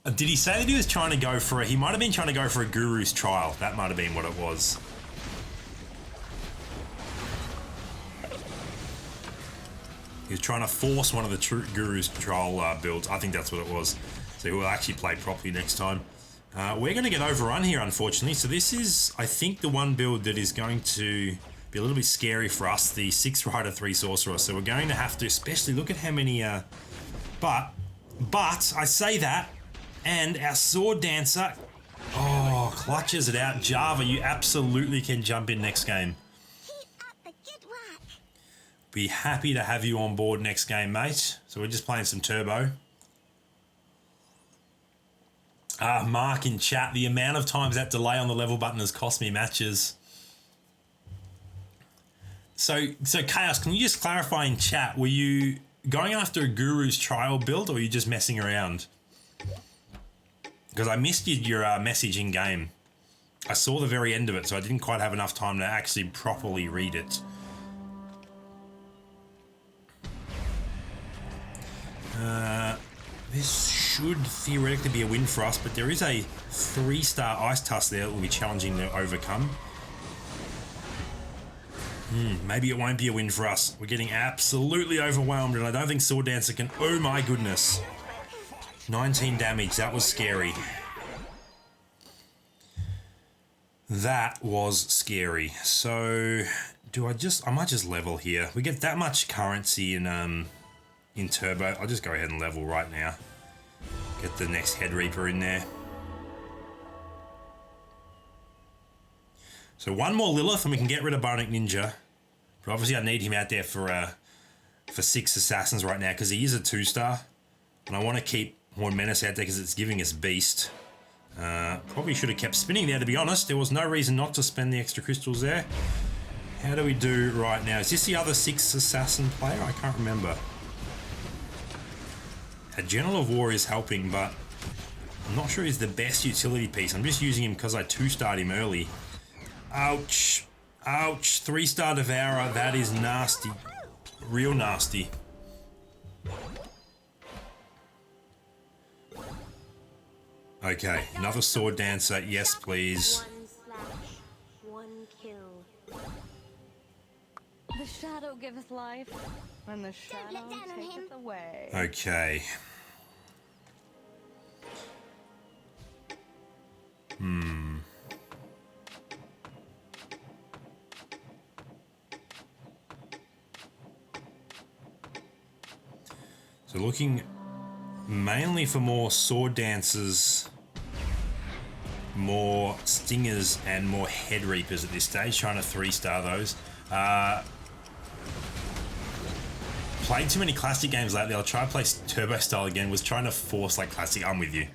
Did he say that he was trying to go for a... He might have been trying to go for a Guru's Trial. That might have been what it was. He was trying to force one of the true Guru's Trial builds. I think that's what it was. So we'll actually play properly next time. We're going to get overrun here, unfortunately. So this is, I think, the one build that is going to be a little bit scary for us. The 6 Rider, 3 Sorcerer. So we're going to have to, especially look at how many... But I say that, and our Sword Dancer, clutches it out. Java, you absolutely can jump in next game. Be happy to have you on board next game, mate. So we're just playing some Turbo. Mark in chat, the amount of times that delay on the level button has cost me matches. So Chaos, can you just clarify in chat, were you going after a Guru's Trial build, or were you just messing around? Because I missed your message in game. I saw the very end of it, so I didn't quite have enough time to actually properly read it. This should theoretically be a win for us, but there is a 3-star Ice Tusk there that will be challenging to overcome. Maybe it won't be a win for us. We're getting absolutely overwhelmed, and I don't think Sword Dancer can... Oh my goodness. 19 damage. That was scary. That was scary. So, I might just level here. We get that much currency in Turbo. I'll just go ahead and level right now. Get the next Head Reaper in there. So one more Lilith and we can get rid of Bionic Ninja. But obviously I need him out there for 6 assassins right now because he is a 2-star. And I want to keep Horn Menace out there because it's giving us Beast. Probably should have kept spinning there, to be honest. There was no reason not to spend the extra crystals there. How do we do right now? Is this the other 6 assassin player? I can't remember. A General of War is helping, but I'm not sure he's the best utility piece. I'm just using him because I 2-starred him early. Ouch. Ouch. 3-star Devourer. That is nasty. Real nasty. Okay, another Sword Dancer. Yes, please. 1 slash, 1 kill. When the Don't look shadow down on him. taketh away. Okay. So looking mainly for more sword dancers, more stingers, and more head reapers at this stage. Trying to 3-star those. Played too many classic games lately. I'll try to play turbo style again. Was trying to force like classic. I'm with you.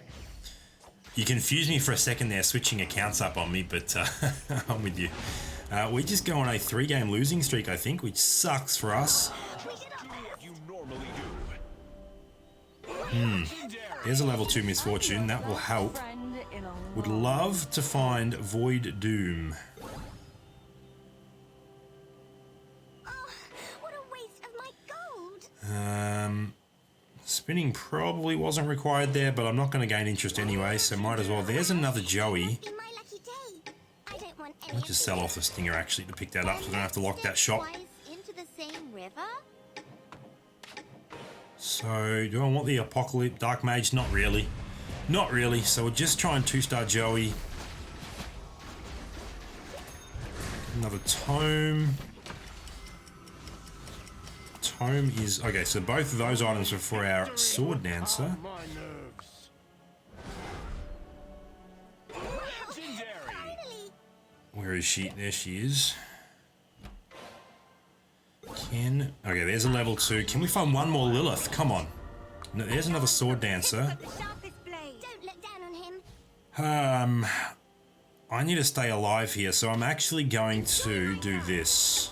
You confused me for a second there, switching accounts up on me, but I'm with you. We just go on a 3-game losing streak, I think, which sucks for us. You normally do. There's a level 2 misfortune. That will help. Friend in a Would long love to find Void Doom. Oh, what a waste of my gold. Spinning probably wasn't required there, but I'm not going to gain interest anyway, so might as well. There's another Joey. Be my lucky day. I don't want any I'll just sell off the Stinger actually to pick that up so I don't have to lock that shop. Into the same river? So, do I want the Apocalypse Dark Mage? Not really. Not really, so we'll just try and 2-star Joey. Another Tome. Tome is... Okay, so both of those items are for our Sword Dancer. My nerves. Finally! Where is she? There she is. Okay, there's a level 2. Can we find one more Lilith? Come on. No, there's another Sword Dancer. The sharpest blade. Don't look down on him. I need to stay alive here, so I'm actually going to do this.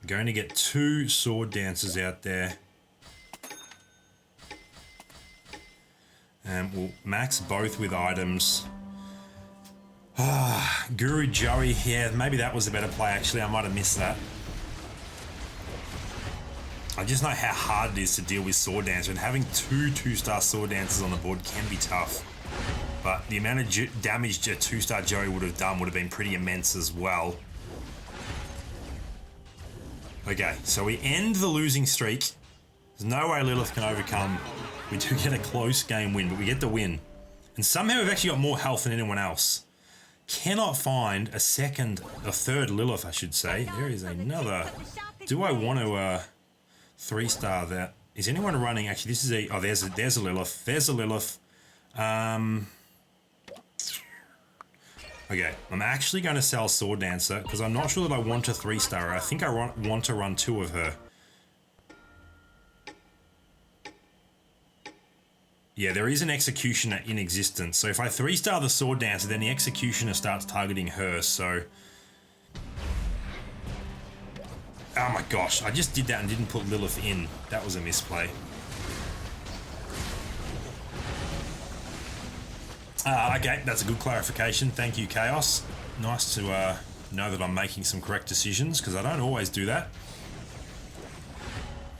I'm going to get 2 Sword Dancers out there. And we'll max both with items. Guru Joey, yeah, maybe that was a better play actually. I might have missed that. I just know how hard it is to deal with Sword Dancer, and having 2-star Sword Dancers on the board can be tough. But the amount of damage a 2-star Joey would have done would have been pretty immense as well. Okay, so we end the losing streak. There's no way Lilith can overcome. We do get a close game win, but we get the win. And somehow we've actually got more health than anyone else. Cannot find a third Lilith, I should say. There is another. Do I want to 3-star that? Is anyone running? Actually, this is a. Oh, there's a Lilith. There's a Lilith. Okay, I'm actually going to sell Sword Dancer because I'm not sure that I want a 3-star her. I think I want to run 2 of her. Yeah, there is an Executioner in existence. So if I 3-star the Sword Dancer, then the Executioner starts targeting her, so... Oh my gosh, I just did that and didn't put Lilith in. That was a misplay. Okay, that's a good clarification. Thank you, Chaos. Nice to know that I'm making some correct decisions, because I don't always do that.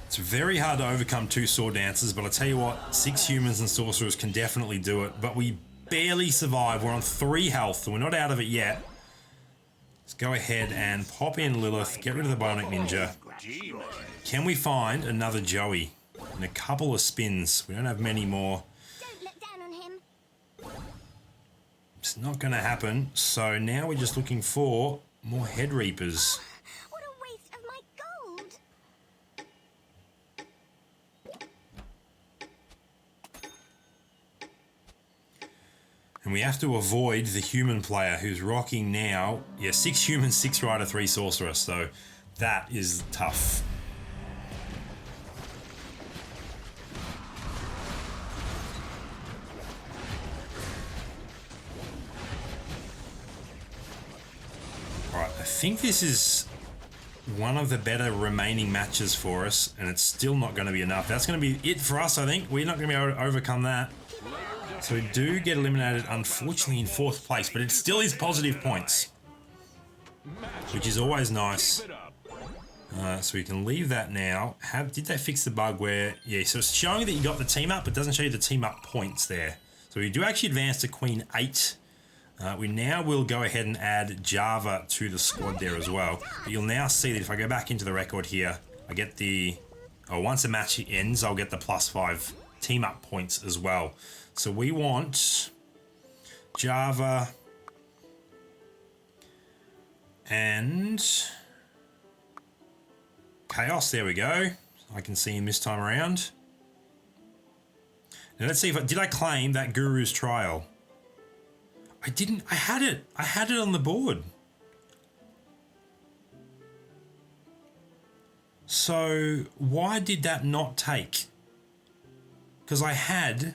It's very hard to overcome 2 Sword Dancers, but I tell you what, 6 humans and sorcerers can definitely do it. But we barely survive. We're on 3 health, so we're not out of it yet. Let's go ahead and pop in Lilith, get rid of the Bionic Ninja. Can we find another Joey? In a couple of spins. We don't have many more. Don't look down on him. It's not going to happen. So now we're just looking for more Head Reapers. What a waste of my gold. And we have to avoid the human player who's rocking now. Yeah, 6 humans, 6 rider, 3 sorcerer. So that is tough. Alright, I think this is one of the better remaining matches for us, and it's still not going to be enough. That's going to be it for us, I think. We're not going to be able to overcome that. So we do get eliminated, unfortunately, in 4th place, but it still is positive points, which is always nice. So we can leave that now. Did they fix the bug where... Yeah, so it's showing that you got the team up, but doesn't show you the team up points there. So we do actually advance to Queen 8. We now will go ahead and add Java to the squad there as well. But you'll now see that if I go back into the record here, I get the... once a match ends, I'll get the +5 team up points as well. So we want Java and Chaos. There we go. I can see him this time around. Now let's see if did I claim that Guru's trial? I didn't. I had it. I had it on the board. So why did that not take? Because I had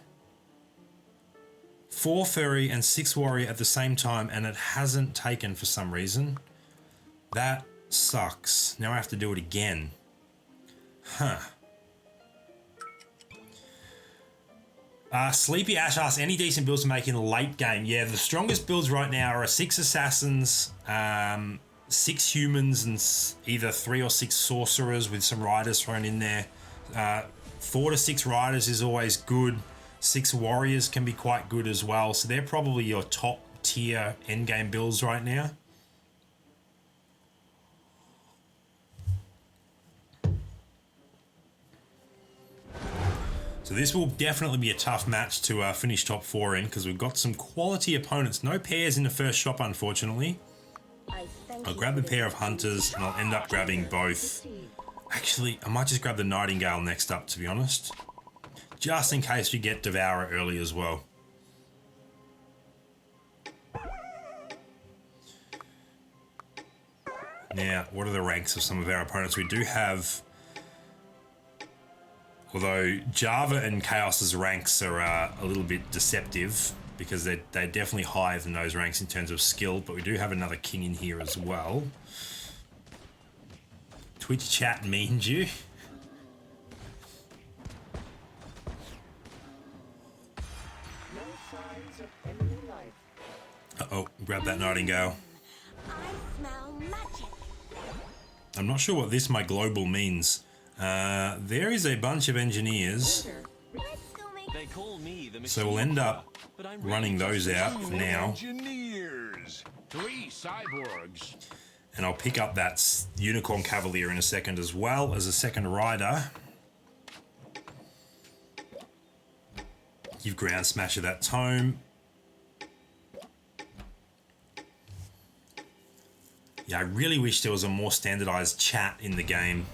4 Furry and 6 Warrior at the same time and it hasn't taken for some reason. That sucks. Now I have to do it again. Huh. Sleepy Ash asks, any decent builds to make in the late game? Yeah, the strongest builds right now are 6 Assassins, 6 Humans, and either 3 or 6 Sorcerers with some Riders thrown in there. 4 to 6 Riders is always good. 6 Warriors can be quite good as well. So they're probably your top tier endgame builds right now. So this will definitely be a tough match to finish top 4 in because we've got some quality opponents. No pairs in the first shop, unfortunately. I'll grab a pair of Hunters and I'll end up grabbing both. Actually, I might just grab the Nightingale next up, to be honest. Just in case we get Devourer early as well. Now, what are the ranks of some of our opponents? We do have... Although Java and Chaos's ranks are a little bit deceptive because they're definitely higher than those ranks in terms of skill, but we do have another king in here as well. Twitch chat means you. Uh-oh, grab that Nightingale. I smell magic. I'm not sure what this my global means. There is a bunch of engineers, They call me the so we'll end up running those out for now. Engineers. 3 cyborgs. And I'll pick up that Unicorn Cavalier in a second as well as a second rider. Give Ground Smasher that tome. Yeah, I really wish there was a more standardized chat in the game.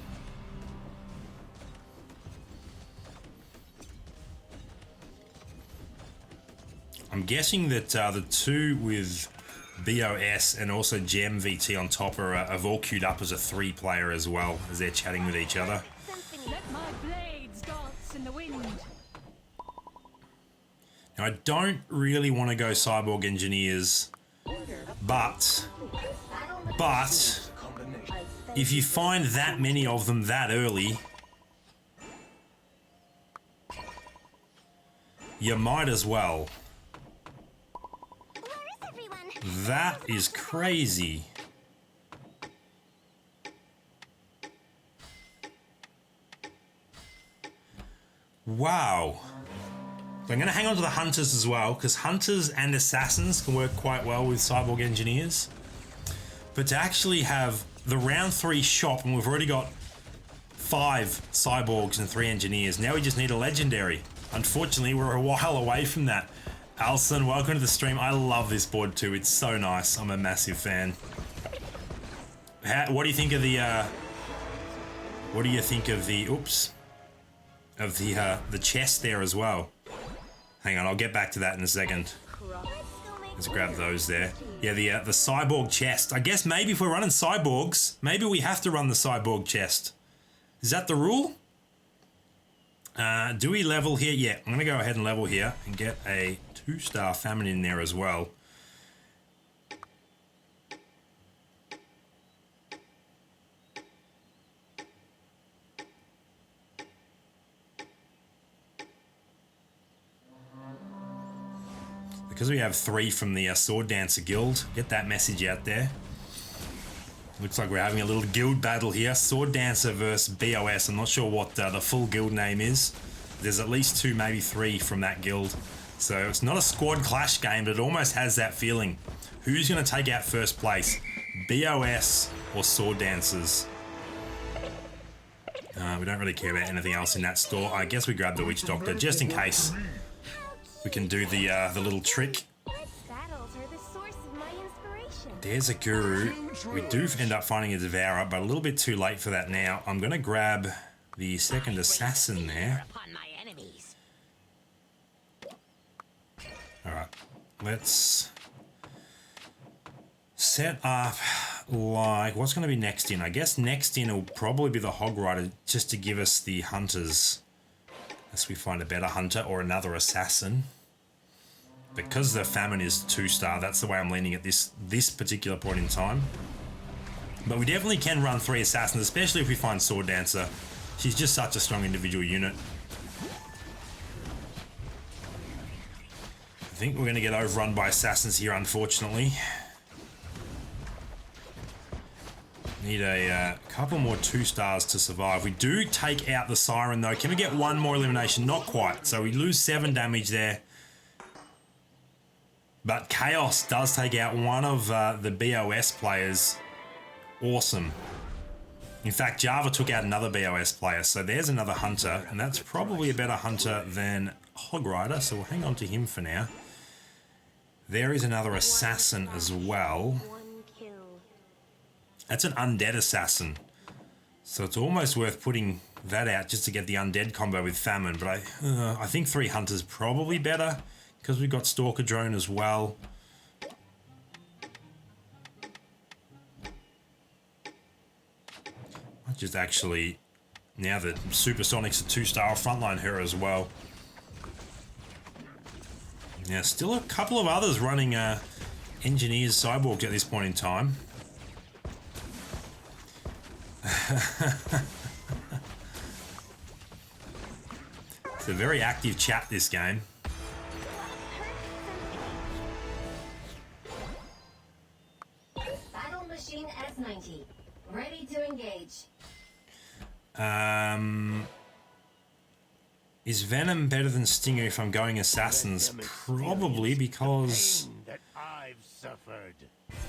I'm guessing that the 2 with BOS and also Gem VT on top have all queued up as a 3-player as well as they're chatting with each other. Let my blades dance in the wind. Now, I don't really want to go Cyborg Engineers, but if you find that many of them that early, you might as well. That is crazy. Wow. So I'm going to hang on to the Hunters as well, because Hunters and Assassins can work quite well with Cyborg Engineers. But to actually have the round 3 shop, and we've already got 5 Cyborgs and 3 Engineers, now we just need a Legendary. Unfortunately, we're a while away from that. Alson, welcome to the stream. I love this board too. It's so nice. I'm a massive fan. What do you think of the? What do you think of the? Oops, of the chest there as well? Hang on, I'll get back to that in a second. Let's grab those there. Yeah, the cyborg chest. I guess maybe if we're running cyborgs, maybe we have to run the cyborg chest. Is that the rule? Do we level here? Yeah, I'm going to go ahead and level here and get a 2-star famine in there as well. Because we have 3 from the Sword Dancer Guild, get that message out there. Looks like we're having a little guild battle here. Sword Dancer versus BOS. I'm not sure what the full guild name is. There's at least 2, maybe 3 from that guild. So it's not a squad clash game, but it almost has that feeling. Who's going to take out first place? BOS or Sword Dancers? We don't really care about anything else in that store. I guess we grab the Witch Doctor just in case we can do the little trick. Battles are the source of my inspiration. There's a Guru. We do end up finding a Devourer, but a little bit too late for that now. I'm going to grab the second Assassin there. Upon my enemies. Alright, let's set up like, what's going to be next in? I guess next in will probably be the Hog Rider, just to give us the Hunters. Unless we find a better Hunter or another Assassin. Because the Famine is 2-star, that's the way I'm leaning at this particular point in time. But we definitely can run 3 Assassins, especially if we find Sword Dancer. She's just such a strong individual unit. I think we're going to get overrun by Assassins here, unfortunately. Need a couple more 2-stars to survive. We do take out the Siren though. Can we get one more elimination? Not quite. So we lose 7 damage there. But Chaos does take out one of the BOS players. Awesome. In fact, Java took out another BOS player. So there's another Hunter. And that's probably a better Hunter than Hog Rider. So we'll hang on to him for now. There is another Assassin as well. That's an Undead Assassin. So it's almost worth putting that out just to get the Undead combo with Famine. But I think 3 Hunters probably better because we've got Stalker Drone as well. I just actually, now that Supersonic's a 2-star, frontline her as well. Now still a couple of others running Engineers Cyborgs at this point in time. It's a very active chat, this game. Battle Machine S90, ready to engage. Is Venom better than Stinger if I'm going Assassins? Probably because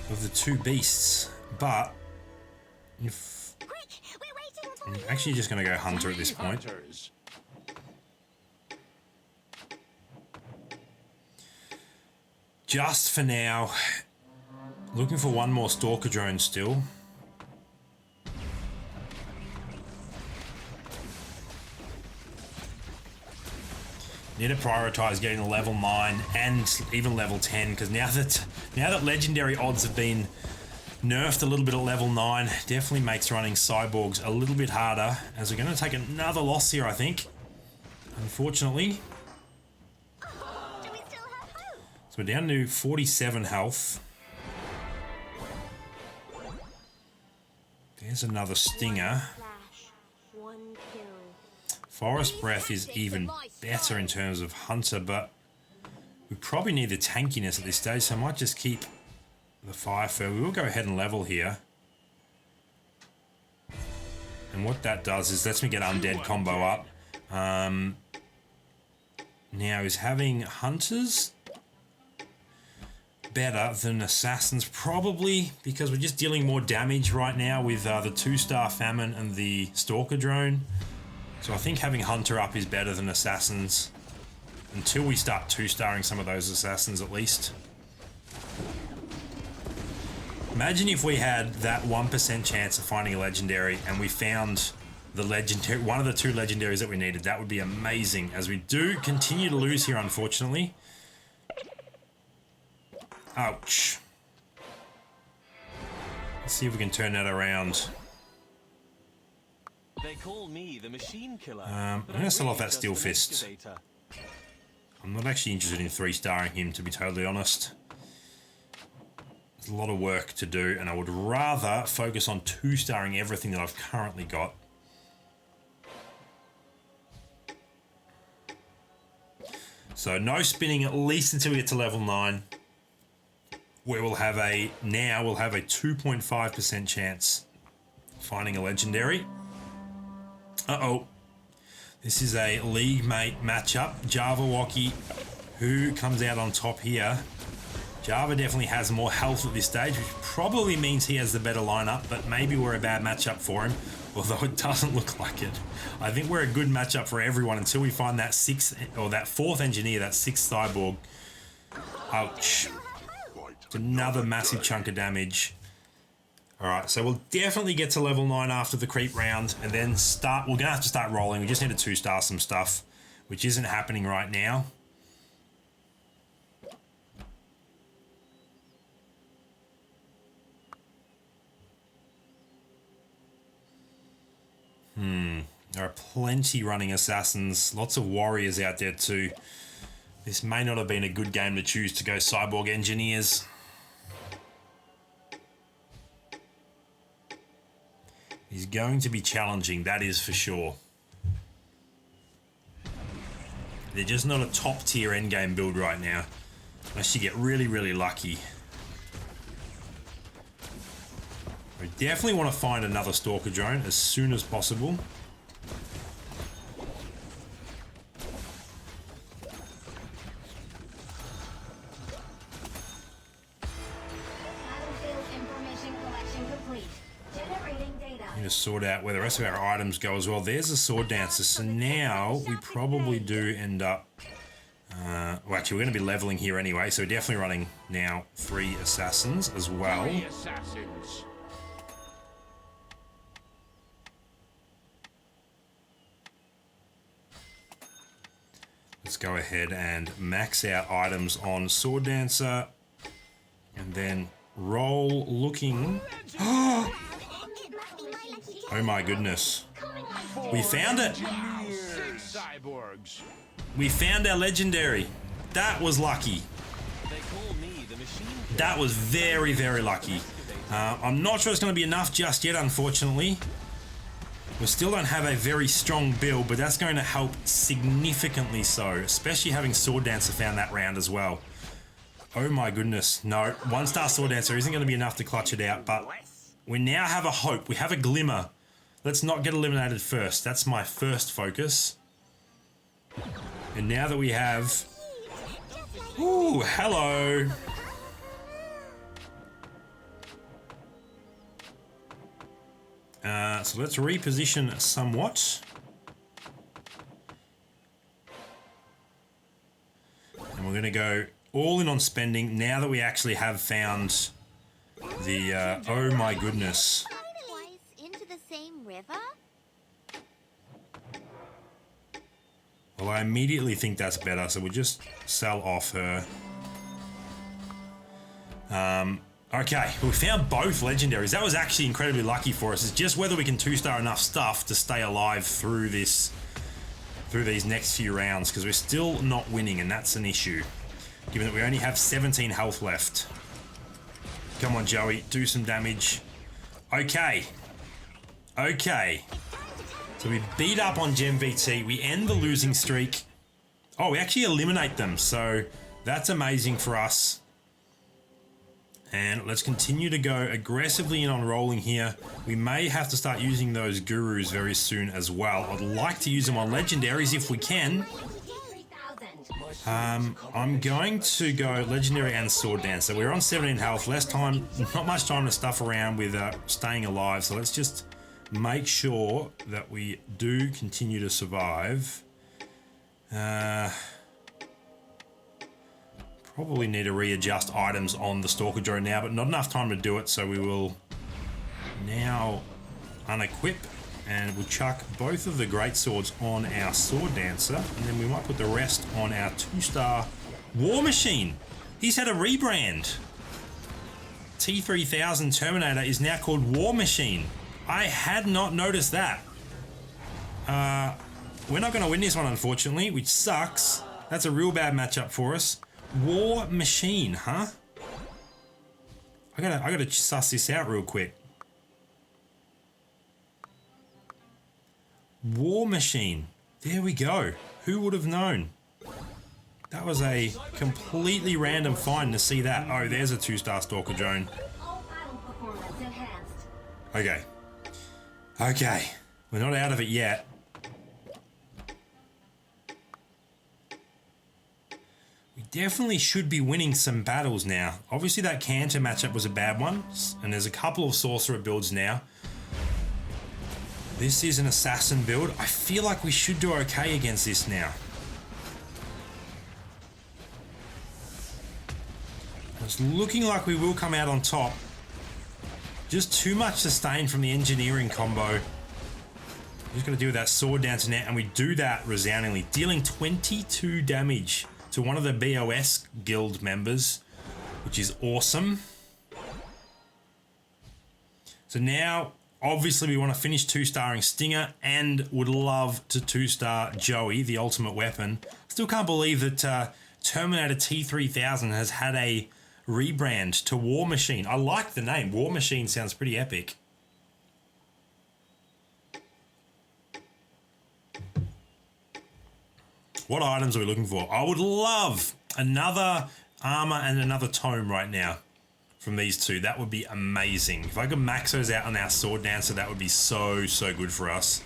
of the 2 beasts, but if I'm actually just going to go Hunter at this point. Just for now. Looking for one more Stalker Drone still. Need to prioritize getting to level 9 and even level 10, because now that legendary odds have been nerfed a little bit at level 9, definitely makes running Cyborgs a little bit harder, as we're going to take another loss here, I think. Unfortunately. So we're down to 47 health. There's another Stinger. Forest Breath is even better in terms of Hunter, but we probably need the tankiness at this stage, so I might just keep the Fire Fur. We will go ahead and level here. And what that does is lets me get Undead combo up. Now, is having Hunters better than Assassins? Probably, because we're just dealing more damage right now with the 2-star Famine and the Stalker Drone. So I think having Hunter up is better than Assassins, until we start 2-starring some of those Assassins at least. Imagine if we had that 1% chance of finding a legendary and we found the legendary, one of the 2 legendaries that we needed. That would be amazing, as we do continue to lose here, unfortunately. Ouch. Let's see if we can turn that around. They call me the machine killer. I'm going to sell off that Steel Fist. I'm not actually interested in 3-starring him, to be totally honest. There's a lot of work to do, and I would rather focus on 2-starring everything that I've currently got. So no spinning at least until we get to level 9. Where we'll have a 2.5% chance of finding a legendary. Uh-oh. This is a league mate matchup. JavaWockey Who comes out on top here? Java definitely has more health at this stage, which probably means he has the better lineup, but maybe we're a bad matchup for him, although it doesn't look like it. I think we're a good matchup for everyone until we find that that fourth engineer, that sixth cyborg. Ouch. It's another massive chunk of damage. Alright, so we'll definitely get to level 9 after the creep round, and then we're going to have to start rolling. We just need to 2-star some stuff, which isn't happening right now. There are plenty running assassins, lots of warriors out there too. This may not have been a good game to choose to go cyborg engineers. He's going to be challenging, that is for sure. They're just not a top tier endgame build right now, unless you get really, really lucky. We definitely want to find another stalker drone as soon as possible. Battlefield information collection complete. Generating data. Need to sort out where the rest of our items go as well. There's a sword dancer, so now we probably do end up... well, actually, we're going to be leveling here anyway, so we're definitely running now 3 assassins as well. 3 assassins. Let's go ahead and max out items on Sword Dancer. And then roll looking... Oh my goodness. We found it! 6 cyborgs. We found our legendary. That was lucky. They call me the machine killer. That was very, very lucky. I'm not sure it's going to be enough just yet, unfortunately. We still don't have a very strong build, but that's going to help significantly so, especially having Sword Dancer found that round as well. Oh my goodness, no. 1-star Sword Dancer isn't going to be enough to clutch it out, but we now have a hope. We have a glimmer. Let's not get eliminated first. That's my first focus. And now that we have... Ooh, hello. So let's reposition somewhat. And we're going to go all in on spending now that we actually have found the... oh my goodness. Twice into the same river? Well, I immediately think that's better, so we'll just sell off her. Okay, we found both legendaries. That was actually incredibly lucky for us. It's just whether we can 2-star enough stuff to stay alive through these next few rounds, because we're still not winning, and that's an issue, given that we only have 17 health left. Come on, Joey, do some damage. Okay. Okay. So we beat up on GemVT. We end the losing streak. Oh, we actually eliminate them, so that's amazing for us. And let's continue to go aggressively in on rolling here. We may have to start using those gurus very soon as well. I'd like to use them on legendaries if we can. 3,000. I'm going to go legendary and sword dancer. We're on 17 health, less time, not much time to stuff around with staying alive. So let's just make sure that we do continue to survive. Probably need to readjust items on the Stalker drone now, but not enough time to do it, so we will now unequip and we'll chuck both of the great swords on our Sword Dancer, and then we might put the rest on our 2-star War Machine. He's had a rebrand. T3000 Terminator is now called War Machine. I had not noticed that. We're not going to win this one, unfortunately, which sucks. That's a real bad matchup for us. War Machine, huh? I gotta suss this out real quick. War Machine. There we go. Who would have known? That was a completely random find to see that. Oh, there's a 2-star Stalker drone. All battle performance enhanced. Okay. Okay. We're not out of it yet. definitely should be winning some battles now. Obviously that Cantor matchup was a bad one, and there's a couple of Sorcerer builds now. This is an Assassin build. I feel like we should do okay against this now. It's looking like we will come out on top. Just too much sustain from the engineering combo. Just going to deal with that Sword Dancer now, and we do that resoundingly, dealing 22 damage to one of the BOS guild members, which is awesome. So now, obviously, we want to finish 2-starring Stinger and would love to 2-star Joey, the ultimate weapon. Still can't believe that Terminator T3000 has had a rebrand to War Machine. I like the name. War Machine sounds pretty epic. What items are we looking for? I would love another armor and another tome right now from these two. That would be amazing. If I could max those out on our Sword Dancer, that would be so good for us.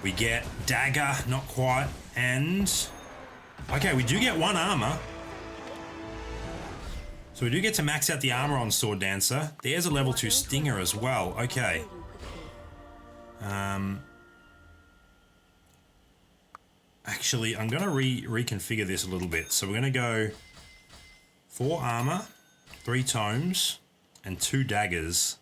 We get Dagger, not quite, and okay, we do get one armor. So we do get to max out the armor on Sword Dancer. There's a level 2 Stinger as well. Okay. Actually, I'm going to reconfigure this a little bit. So we're going to go 4 armor, 3 tomes, and 2 daggers.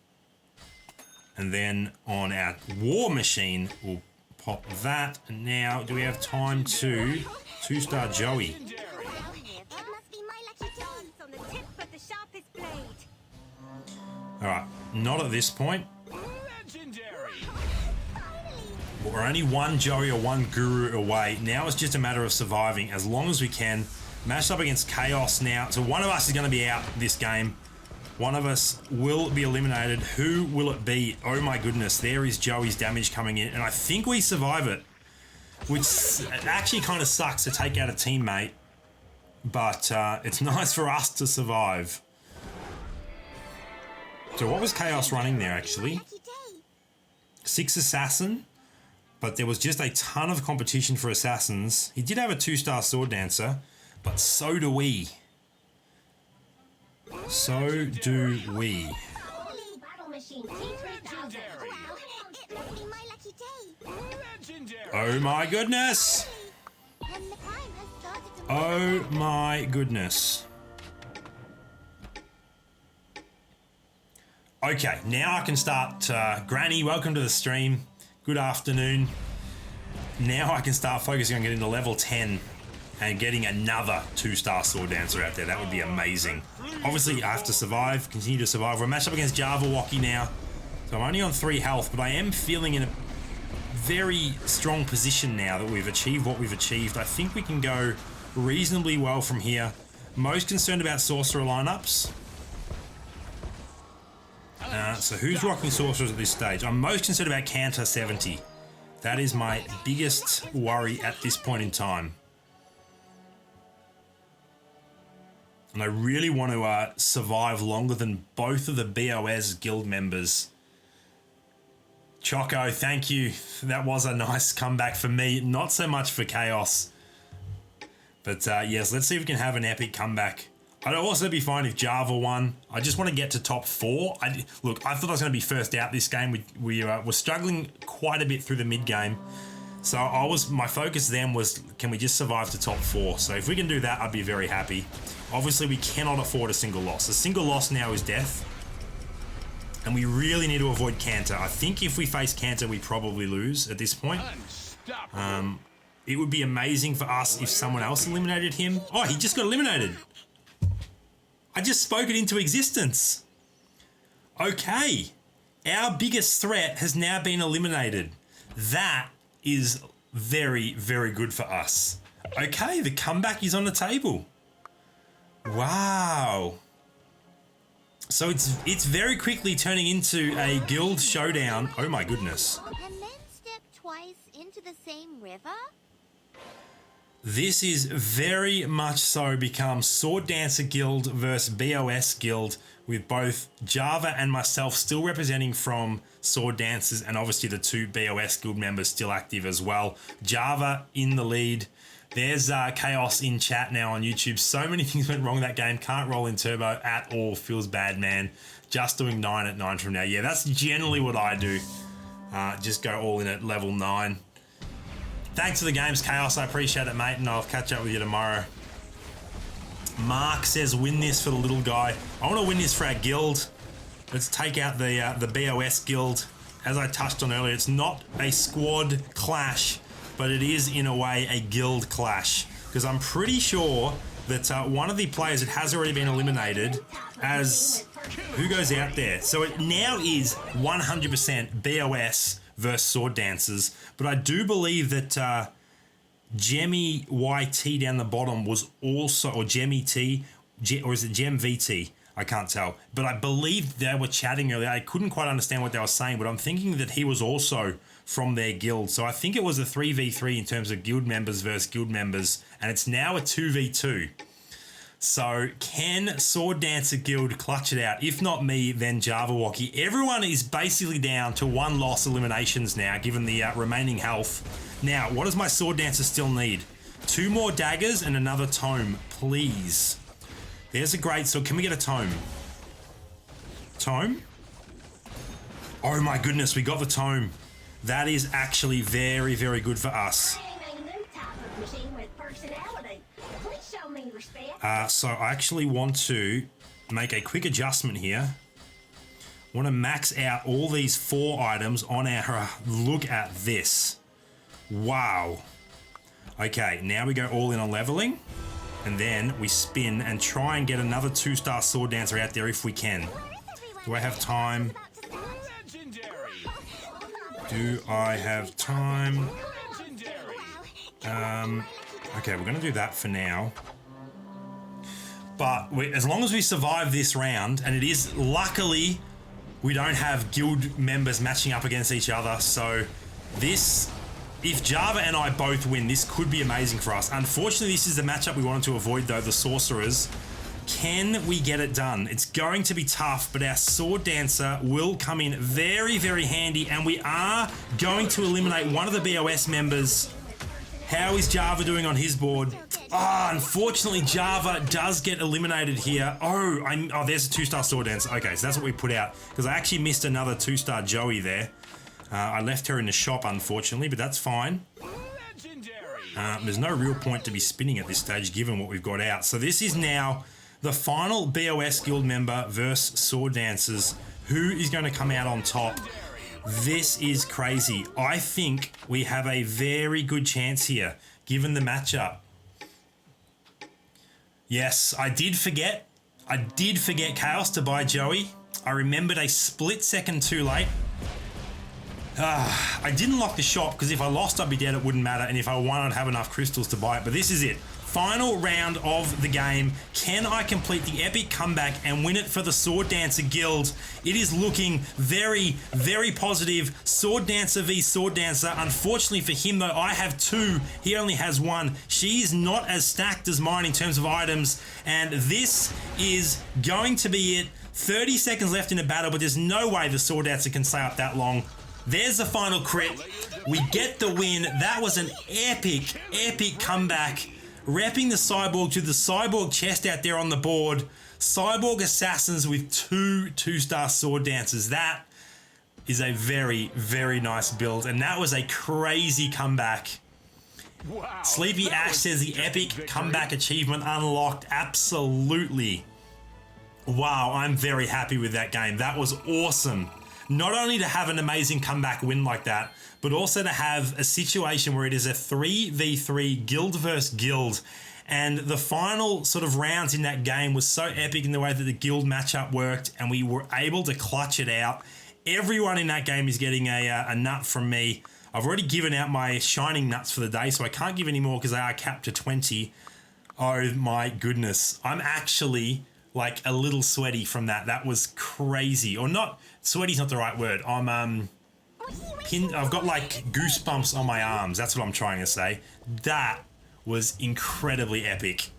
And then on our War Machine, we'll pop that. And now, do we have time to 2-star Joey? It must be my lucky day. On the tip of the sharpest blade. Alright, not at this point. Legendary. But we're only one Joey or one Guru away. Now it's just a matter of surviving as long as we can. Matched up against Chaos now. So one of us is going to be out this game. One of us will be eliminated. Who will it be? Oh my goodness. There is Joey's damage coming in. And I think we survive it. Which actually kind of sucks to take out a teammate. But it's nice for us to survive. So what was Chaos running there actually? Lucky day. 6 Assassin. But there was just a ton of competition for Assassins. He did have a 2-star Sword Dancer, but so do we. So do we. Battle Machine T3000. Wow, it must be my lucky day. Legendary. Oh my goodness! And the time has started to Oh my goodness. Okay, now I can start. Granny, welcome to the stream. Good afternoon. Now I can start focusing on getting to level 10 and getting another 2-star Sword Dancer out there. That would be amazing. Obviously, I have to survive, continue to survive. We're matched up against JavaWockey now. So I'm only on 3 health, but I am feeling in a very strong position now that we've achieved what we've achieved. I think we can go reasonably well from here. Most concerned about Sorcerer lineups. So who's rocking Sorcerers at this stage? I'm most concerned about Cantor 70. That is my biggest worry at this point in time. And I really want to survive longer than both of the BOS guild members. Choco, thank you. That was a nice comeback for me. Not so much for Chaos. But yes, let's see if we can have an epic comeback. I'd also be fine if Java won. I just want to get to top 4. Look, I thought I was going to be first out this game. We were struggling quite a bit through the mid game. So my focus then was, can we just survive to top 4? So if we can do that, I'd be very happy. Obviously, we cannot afford a single loss. A single loss now is death. And we really need to avoid Cantor. I think if we face Cantor, we probably lose at this point. It would be amazing for us if someone else eliminated him. Oh, he just got eliminated. I just spoke it into existence. Okay. Our biggest threat has now been eliminated. That is very, very good for us. Okay, the comeback is on the table. Wow. So it's very quickly turning into a guild showdown. Oh my goodness. And then step twice into the same river? This is very much so become Sword Dancer Guild versus BOS Guild, with both Java and myself still representing from Sword Dancers, and obviously the 2 BOS Guild members still active as well. Java in the lead, There's chaos in chat now on YouTube. So many things went wrong that game. Can't roll in turbo at all. Feels bad, man. Just doing 9 at 9 from now. Yeah, that's generally what I do. Just go all in at level 9. Thanks for the games, Chaos. I appreciate it, mate, and I'll catch up with you tomorrow. Mark says, win this for the little guy. I want to win this for our guild. Let's take out the BOS guild. As I touched on earlier, it's not a squad clash, but it is, in a way, a guild clash. Because I'm pretty sure that one of the players that has already been eliminated as who goes out there. So it now is 100% BOS versus Sword Dancers. But I do believe that Jemmy YT down the bottom was also, or Jemmy T, or is it Gem VT? I can't tell. But I believe they were chatting earlier. I couldn't quite understand what they were saying, but I'm thinking that he was also from their guild. So I think it was a 3v3 in terms of guild members versus guild members, and it's now a 2v2. So can Sword Dancer Guild clutch it out? If not me, then JavaWockey. Everyone is basically down to 1 loss eliminations now, given the remaining health. Now, what does my Sword Dancer still need? 2 more daggers and another tome, please. There's a great sword. Can we get a tome? Tome? Oh my goodness, we got the tome. That is actually very, very good for us. Creating a new type of machine with personality. Please show me respect. So I actually want to make a quick adjustment here. Want to max out all these 4 items on our... look at this. Wow. Okay, now we go all in on leveling. And then we spin and try and get another 2-star Sword Dancer out there if we can. Do I have time? Legendary. Do I have time? Okay, we're going to do that for now. But as long as we survive this round, and it is, luckily, we don't have guild members matching up against each other. So this... if Java and I both win, this could be amazing for us. Unfortunately, this is the matchup we wanted to avoid, though, the Sorcerers. Can we get it done? It's going to be tough, but our Sword Dancer will come in very, very handy, and we are going to eliminate one of the BOS members. How is Java doing on his board? Unfortunately, Java does get eliminated here. Oh, there's a 2-star Sword Dancer. Okay, so that's what we put out, because I actually missed another 2-star Joey there. I left her in the shop, unfortunately, but that's fine. There's no real point to be spinning at this stage, given what we've got out. So this is now the final BOS guild member versus Sword Dancers. Who is going to come out on top? This is crazy. I think we have a very good chance here, given the matchup. Yes, I did forget Chaos to buy Joey. I remembered a split second too late. I didn't lock the shop because if I lost, I'd be dead. It wouldn't matter. And if I won, I'd have enough crystals to buy it. But this is it. Final round of the game. Can I complete the epic comeback and win it for the Sword Dancer Guild? It is looking very, very positive. Sword Dancer v Sword Dancer. Unfortunately for him, though, I have 2. He only has 1. She is not as stacked as mine in terms of items. And this is going to be it. 30 seconds left in the battle, but there's no way the Sword Dancer can stay up that long. There's the final crit. We get the win. That was an epic, epic comeback. Repping the Cyborg to the Cyborg chest out there on the board. Cyborg Assassins with 2 2-star Sword Dancers. That is a very, very nice build. And that was a crazy comeback. Wow, Sleepy Ash says the epic comeback achievement unlocked. Absolutely. Wow, I'm very happy with that game. That was awesome. Not only to have an amazing comeback win like that, but also to have a situation where it is a 3v3 guild versus guild. And the final sort of rounds in that game was so epic in the way that the guild matchup worked, and we were able to clutch it out. Everyone in that game is getting a nut from me. I've already given out my shining nuts for the day, so I can't give any more because they are capped to 20. Oh my goodness. I'm actually like a little sweaty from that. That was crazy. Or not, sweaty's not the right word. I've got like goosebumps on my arms. That's what I'm trying to say. That was incredibly epic.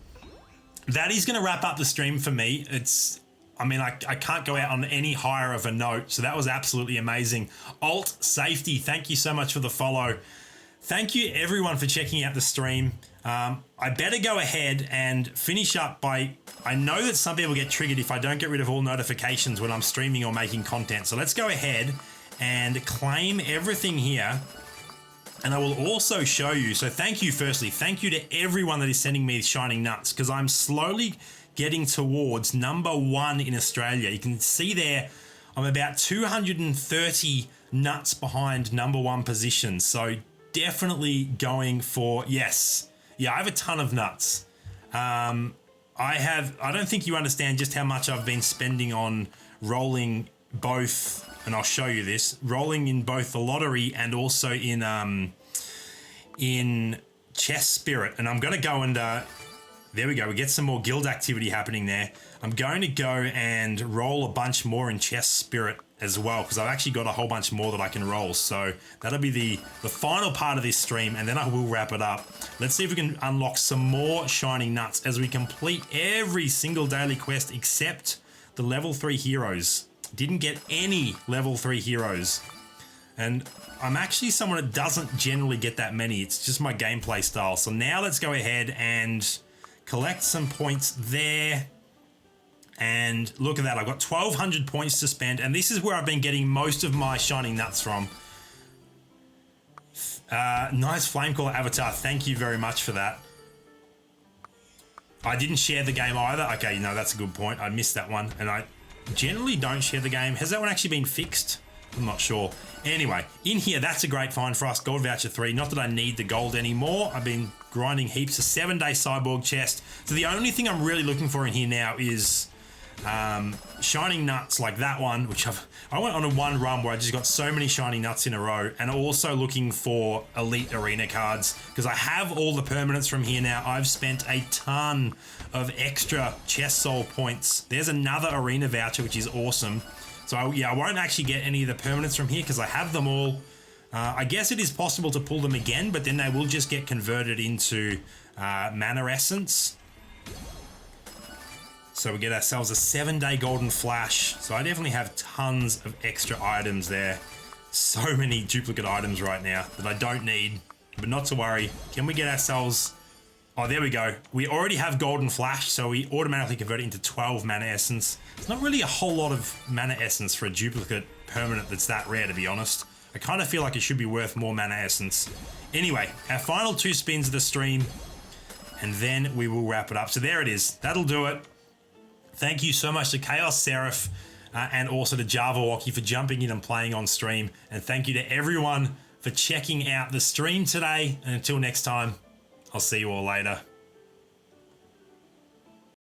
That is going to wrap up the stream for me. I can't go out on any higher of a note. So that was absolutely amazing. Alt Safety, thank you so much for the follow. thank you everyone for checking out the stream. I better go ahead and finish up by... I know that some people get triggered if I don't get rid of all notifications when I'm streaming or making content. So let's go ahead and claim everything here. And I will also show you. So thank you firstly. Thank you to everyone that is sending me Shining Nuts, because I'm slowly getting towards #1 in Australia. You can see there I'm about 230 nuts behind #1 position. So definitely going for... Yes. Yeah, I have a ton of nuts. I don't think you understand just how much I've been spending on rolling both, and I'll show you this, rolling in both the lottery and also in Chess Spirit. And I'm going to go and, there we go, we get some more guild activity happening there. I'm going to go and roll a bunch more in Chess Spirit as well, because I've actually got a whole bunch more that I can roll. So that'll be the final part of this stream, and then I will wrap it up. Let's see if we can unlock some more Shining Nuts as we complete every single daily quest except the level 3 heroes. Didn't get any level 3 heroes. And I'm actually someone that doesn't generally get that many. It's just my gameplay style. So now let's go ahead and collect some points there. And look at that, I've got 1,200 points to spend, and this is where I've been getting most of my Shining Nuts from. Nice Flamecaller avatar, thank you very much for that. I didn't share the game either. Okay, no, that's a good point. I missed that one, and I generally don't share the game. Has that one actually been fixed? I'm not sure. Anyway, in here, that's a great find for us. Gold Voucher 3. Not that I need the gold anymore. I've been grinding heaps. A 7-day Cyborg chest. So the only thing I'm really looking for in here now is... Shining Nuts like that one, which I went on a one run where I just got so many Shining Nuts in a row, and also looking for Elite Arena cards, because I have all the permanents from here now. I've spent a ton of extra chest soul points. There's another Arena voucher, which is awesome. So yeah, I won't actually get any of the permanents from here because I have them all. I guess it is possible to pull them again, but then they will just get converted into Mana Essence. So we get ourselves a 7-day Golden Flash. So I definitely have tons of extra items there. So many duplicate items right now that I don't need, but not to worry. Can we get ourselves... Oh, there we go. We already have Golden Flash, so we automatically convert it into 12 Mana Essence. It's not really a whole lot of Mana Essence for a duplicate permanent that's that rare, to be honest. I kind of feel like it should be worth more Mana Essence. Anyway, our final 2 spins of the stream, and then we will wrap it up. So there it is. That'll do it. Thank you so much to Chaos Seraph and also to JavaWockey for jumping in and playing on stream. And thank you to everyone for checking out the stream today. And until next time, I'll see you all later.